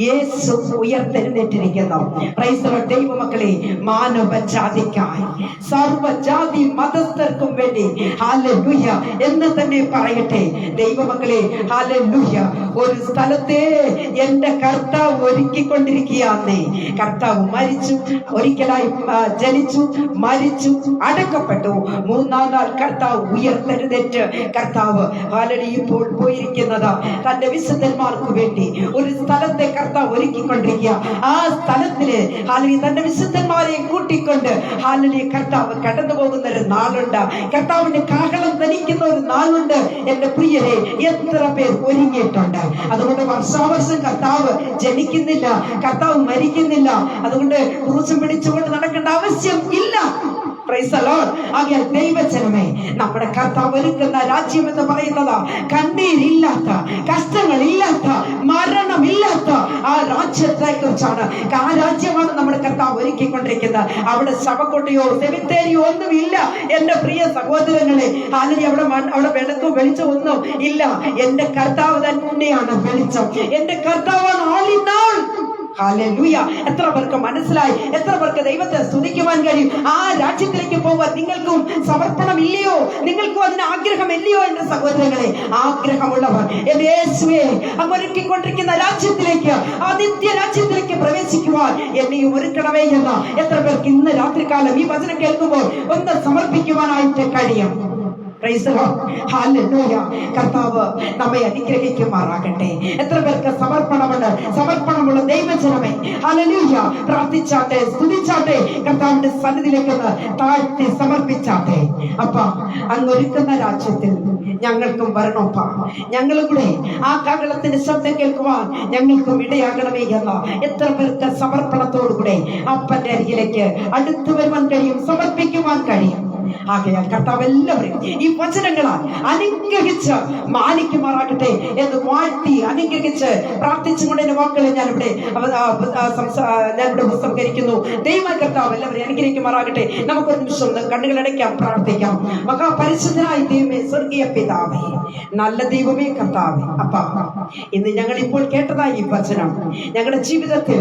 യേശു ഉയർത്തെഴുന്നേറ്റിരിക്കുന്നു. Praise the Lord. ദൈവമക്കളെ, മാനവ ജാതിക്കായി, സർവ്വജാതി മതസ്ഥർക്കും വേണ്ടി ഹല്ലേലൂയ എന്ന് തന്നെ പറയട്ടെ. ദൈവമക്കളെ, ഹല്ലേലൂയ. ഒരു സ്ഥലത്തെ എന്റെ കർത്താവ് ഒരുക്കിക്കൊണ്ടിരിക്കുകയാന്നേ. കർത്താവ് മരിച്ചു, ഒരിക്കലായി ജനിച്ചു, മരിച്ചു, അടക്കപ്പെട്ടു. 3-ാം നാൾ കർത്താവ് ഉയർത്തെഴുന്നേറ്റ് കർത്താവ് ഹല്ലേലൂയ ഇപ്പോൾ പോയിരിക്കുന്നത് തന്റെ വിശുദ്ധന്മാർക്ക് വേണ്ടി ഒരു സ്ഥലത്തെ കർത്താവ് ഒരുക്കിക്കൊണ്ടിരിക്കുക. ആ സ്ഥലത്തില് ഹാലലൂയ തന്റെ വിശുദ്ധന്മാരെ കൂട്ടിക്കൊണ്ട് ഹാലലൂയ കർത്താവ് കടന്നു പോകുന്ന ഒരു നാളുണ്ട്. കർത്താവിന്റെ കാഹളം ധനിക്കുന്ന ഒരു നാളുണ്ട്. എന്റെ പ്രിയരെ, എത്ര പേർ ഒരുങ്ങിയിട്ടുണ്ട്? അതുകൊണ്ട് വർഷാവർഷം കർത്താവ് ജനിക്കുന്നില്ല, കർത്താവ് മരിക്കുന്നില്ല. അതുകൊണ്ട് ക്രൂശം പിടിച്ചുകൊണ്ട് നടക്കേണ്ട ആവശ്യം ഇല്ല. ആകയാൽ ദൈവജനമേ, നമ്മുടെ കർത്താവ് ഒരുക്കുന്ന രാജ്യം എന്ന് പറയുന്നത് കണ്ണീരില്ലാത്ത, കഷ്ടങ്ങളില്ലാത്ത, മരണമില്ലാത്ത ആ രാജ്യത്തെ കുറിച്ചാണ്. ആ രാജ്യമാണ് നമ്മുടെ കർത്താവ് ഒരുക്കിക്കൊണ്ടിരിക്കുന്നത്. അവിടെ ശവക്കൊട്ടയോ സെമിത്തേരിയോ ഒന്നുമില്ല എന്റെ പ്രിയ സഹോദരങ്ങളെ. അല്ലെങ്കിൽ അവിടെ വെളുക്കോ വെളിച്ചം ഒന്നും ഇല്ല. എന്റെ കർത്താവ് തന്നെയാണ് വെളിച്ചം. എന്റെ കർത്താവാണ് ആൾ ഇൻ ആൾ. ഹല്ലേലൂയ. എത്ര പേർക്ക് മനസ്സിലായി? എത്ര പേർക്ക് ദൈവത്തെ സ്തുതിക്കുവാൻ കഴിയും? ആ രാജ്യത്തിലേക്ക് പോകാൻ നിങ്ങൾക്കും സമർപ്പണം ഇല്ലയോ? നിങ്ങൾക്കും അതിന് ആഗ്രഹമില്ലയോ? എന്റെ സഹോദരങ്ങളെ, ആഗ്രഹമുള്ളവർ എന്റെ യേശുവേ അങ്ങ് ഒരുക്കിക്കൊണ്ടിരിക്കുന്ന രാജ്യത്തിലേക്ക്, ആ നിത്യ രാജ്യത്തിലേക്ക് പ്രവേശിക്കുവാൻ എന്നെയും ഒരുക്കണമേ എന്ന എത്ര പേർക്ക് ഇന്ന് രാത്രികാലം ഈ വചനം കേൾക്കുമ്പോൾ ഒന്ന് സമർപ്പിക്കുവാനായിട്ട് കഴിയും? കർത്താവ് നമ്മെ അനുഗ്രഹിക്കുമാറാകട്ടെ. എത്ര പേർക്ക് സമർപ്പണമുണ്ട്? സമർപ്പണമുള്ള ദൈവജനമേ, ഹല്ലേലൂയ, പ്രാർത്ഥിച്ചാട്ടെ, സ്തുതിച്ചാട്ടെ, കർത്താവിന്റെ സന്നിധിയിലേക്ക് താഴ്ത്തി സമർപ്പിച്ചാട്ടെ. അപ്പ അങ്ങ് ഒരുക്കുന്ന രാജ്യത്തിൽ ഞങ്ങൾക്കും വരണോപ്പ. ഞങ്ങളും കൂടെ ആ കാഹളത്തിന്റെ ശബ്ദം കേൾക്കുവാൻ ഞങ്ങൾക്കും ഇടയാകണമേ എന്ന എത്ര പേർക്ക് സമർപ്പണത്തോടുകൂടെ അപ്പന്റെ അരികിലേക്ക് അടുത്തു വരുവാൻ കഴിയും, സമർപ്പിക്കുവാൻ കഴിയും? ആകയാൽ കർത്താവ് എല്ലാവരും ഈ വചനങ്ങളാൽ അനുഗ്രഹിച്ച് മാനിക്കുമാറാകട്ടെ എന്ന് വാഴ്ത്തി അനുഗ്രഹിച്ച് പ്രാർത്ഥിച്ചുകൊണ്ട് എന്റെ വാക്കുകളെ ഞാനിവിടെ ഉപസംഹരിക്കുന്നു. ദൈവമായ കർത്താവ് എല്ലാവരെയും അനുഗ്രഹിക്കുമാറാകട്ടെ. നമുക്കൊരു നിമിഷം കണ്ണുകളടയ്ക്കാം, പ്രാർത്ഥിക്കാം. മഹാപരിശുദ്ധനായ ദൈവമേ, സ്വർഗീയ പിതാവേ, നല്ല ദൈവമേ കർത്താവേ, അപ്പാ, ഇന്ന് ഞങ്ങൾ ഇപ്പോൾ കേട്ടതായി ഈ വചനം ഞങ്ങളുടെ ജീവിതത്തിൽ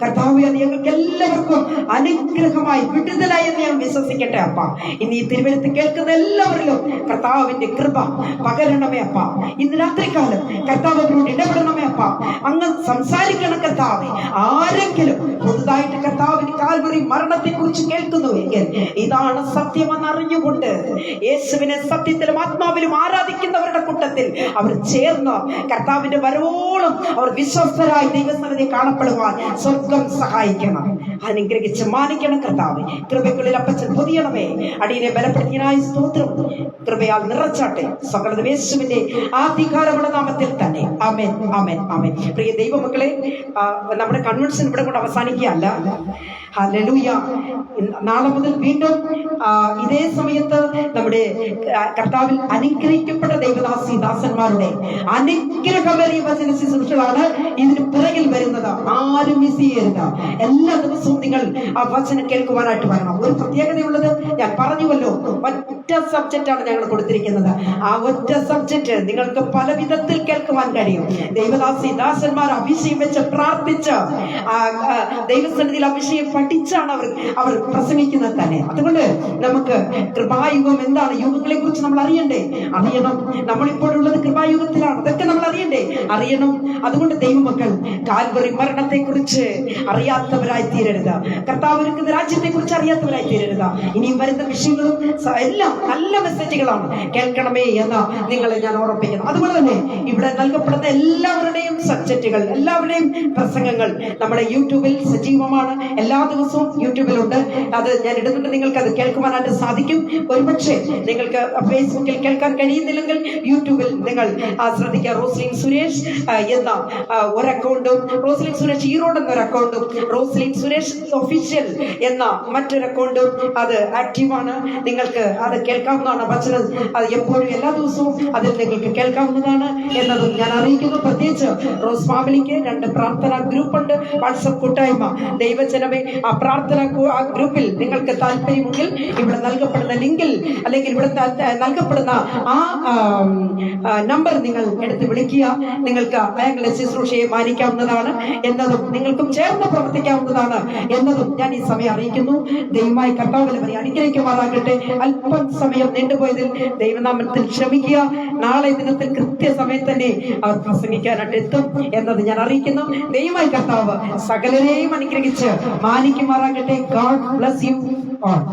കർത്താവേ അത് ഞങ്ങൾക്ക് എല്ലാവർക്കും അനുഗ്രഹമായി വിടുതലായി എന്ന് ഞാൻ വിശ്വസിക്കട്ടെ. അപ്പ ഇന്ന് ഈ തിരുവനന്തപുരത്ത് കേൾക്കുന്ന എല്ലാവരിലും കർത്താവിന്റെ കൃപ പകരണമേ അപ്പ. ഇന്ന് രാത്രികാലം കർത്താവ് അവരോട് ഇടപെടണമേ അപ്പ. അങ്ങ് സംസാരിക്കണം കർത്താവേ. ആരെങ്കിലും പുതുതായിട്ട് കർത്താവിന് കാൽവരി മരണത്തെ കുറിച്ച് കേൾക്കുന്നുവെങ്കിൽ ഇതാണ് സത്യമെന്ന് അറിഞ്ഞുകൊണ്ട് യേശുവിനെ സത്യത്തിലും ആത്മാവിലും ആരാധിക്കുന്നവരുടെ കൂട്ടത്തിൽ അവർ ചേർന്ന് കർത്താവിന്റെ വരവോളം അവർ വിശ്വസ്തരായി ദൈവസന്നിധി കാണപ്പെടുവാൻ സ്വർഗം സഹായിക്കണം. അനുഗ്രഹിച്ച് മാനിക്കണം കർത്താവേ. കൃപയ്ക്കുള്ളിൽ അപ്പച്ചൻ പൊതിയണമേ. അടിയനെ ബലപ്പെടുത്തിയനായി സ്തോത്രം. കൃപയാൽ നിറച്ചാട്ടെ. സകലതും യേശുവിന്റെ അധികാരമുള്ള നാമത്തിൽ തന്നെ. ആമേൻ, ആമേൻ, ആമേൻ. പ്രിയ ദൈവമക്കളെ, നമ്മുടെ കൺവെൻഷൻ ഇവിടെ കൊണ്ട് അവസാനിക്കുകയല്ല. ഹല്ലേലൂയ. നാളെ മുതൽ വീണ്ടും ഇതേ സമയത്ത് നമ്മുടെ കർത്താവിൽ അനുഗ്രഹിക്കപ്പെട്ട ദൈവദാസി ദാസന്മാരുടെ അനുഗ്രഹമേറിയ വചന ശുശ്രൂഷകളാണ് ഇതിന് പിറകിൽ വരുന്നത്. ആരും മിസ് ചെയ്യരുത്. എല്ലാ ദിവസവും നിങ്ങൾ ആ വചനം കേൾക്കുവാനായിട്ട് വരണം. ഒരു പ്രത്യേകതയുള്ളത് ഞാൻ പറഞ്ഞുവല്ലോ, ഒറ്റ സബ്ജക്റ്റാണ് ഞങ്ങൾ കൊടുത്തിരിക്കുന്നത്. ആ ഒറ്റ സബ്ജക്റ്റ് നിങ്ങൾക്ക് പല വിധത്തിൽ കേൾക്കുവാൻ കഴിയും. ദൈവദാസി ദാസന്മാർ അഭിഷേകം വെച്ച് പ്രാർത്ഥിച്ച് ദൈവസന്നിധിയിൽ അഭിഷേകം പഠിച്ചാണ് അവർ പ്രസംഗിക്കുന്നത് തന്നെ. അതുകൊണ്ട് നമുക്ക് കൃപായുഗം എന്താണ്, യുഗങ്ങളെ കുറിച്ച് നമ്മൾ അറിയണ്ടേ? അറിയണം. നമ്മളിപ്പോഴുള്ളത് കൃപായുഗത്തിലാണ്. അതൊക്കെ നമ്മൾ അറിയണം. അതുകൊണ്ട് ദൈവമക്കൾ കാൽവറി മരണത്തെ കുറിച്ച് അറിയാത്തവരായി തീരരുത്. കർത്താവ് ഒരുക്കുന്ന രാജ്യത്തെ കുറിച്ച് അറിയാത്തവരായി തീരരുത്. ഇനിയും വരുന്ന വിഷയങ്ങളും എല്ലാം നല്ല മെസ്സേജുകളാണ്. കേൾക്കണമേ എന്ന് നിങ്ങളെ ഞാൻ ഓർമ്മിപ്പിക്കുന്നു. അതുപോലെ തന്നെ ഇവിടെ നൽകപ്പെടുന്ന എല്ലാവരുടെയും സബ്ജക്റ്റുകൾ, എല്ലാവരുടെയും പ്രസംഗങ്ങൾ നമ്മുടെ യൂട്യൂബിൽ സജീവമാണ്. എല്ലാ ദിവസവും യൂട്യൂബിലുണ്ട്. അത് ഞാൻ ഇടുന്നുണ്ട്. നിങ്ങൾക്ക് അത് കേൾക്കുവാനായിട്ട് സാധിക്കും. ഒരുപക്ഷെ നിങ്ങൾക്ക് ഫേസ്ബുക്കിൽ കേൾക്കാൻ കഴിയുന്നില്ലെങ്കിൽ യൂട്യൂബിൽ നിങ്ങൾ ശ്രദ്ധിക്കുക. റോസ്ലിൻ സുരേഷ് എന്ന ഒരു അക്കൗണ്ടും, റോസ്ലിൻ സുരേഷ് ഈറോഡ് എന്നൊരു അക്കൗണ്ടും, റോസ്ലിൻ സുരേഷ് ഒഫീഷ്യൽ എന്ന മറ്റൊരു അക്കൗണ്ടും അത് ആക്റ്റീവാണ്. നിങ്ങൾക്ക് അത് കേൾക്കാവുന്നതാണ്. വചനം അത് എപ്പോഴും എല്ലാ ദിവസവും അതിൽ നിങ്ങൾക്ക് കേൾക്കാവുന്നതാണ് എന്നതും ഞാൻ അറിയിക്കുന്നു. പ്രത്യേകിച്ച് റോസ് ഫാമിലിക്ക് 2 പ്രാർത്ഥനാ ഗ്രൂപ്പുണ്ട്. വാട്സപ്പ് കൂട്ടായ്മ. ദൈവജനമേ, ആ പ്രാർത്ഥന ഗ്രൂപ്പിൽ നിങ്ങൾക്ക് താല്പര്യമെങ്കിൽ ഇവിടെ നൽകപ്പെടുന്ന ലിങ്കിൽ അല്ലെങ്കിൽ ഇവിടെ നൽകപ്പെടുന്ന ആ നമ്പർ നിങ്ങൾ എടുത്ത് വിളിക്കുക. നിങ്ങൾക്ക് അയാളുടെ ശുശ്രൂഷയെ മാനിക്കാവുന്നതാണ് എന്നതും നിങ്ങൾക്കും ചേർന്ന് പ്രവർത്തിക്കാവുന്നതാണ് എന്നതും ഞാൻ ഈ സമയം അറിയിക്കുന്നു. ദൈവമായി കർത്താവിനെ വരെ അനുഗ്രഹിക്കുമാറാകട്ടെ. അല്പം സമയം നീണ്ടുപോയതിൽ ദൈവനാമത്തിൽ ക്ഷമിക്കുക. നാളെ ദിനത്തിൽ കൃത്യസമയത്ത് തന്നെ അവർ പ്രസംഗിക്കാനായിട്ട് എത്തും എന്നത് ഞാൻ അറിയിക്കുന്നു. ദൈവമായി കർത്താവ് സകലരെയും അനുഗ്രഹിച്ച് മാനിക്കുമാറാകട്ടെ. God bless you all.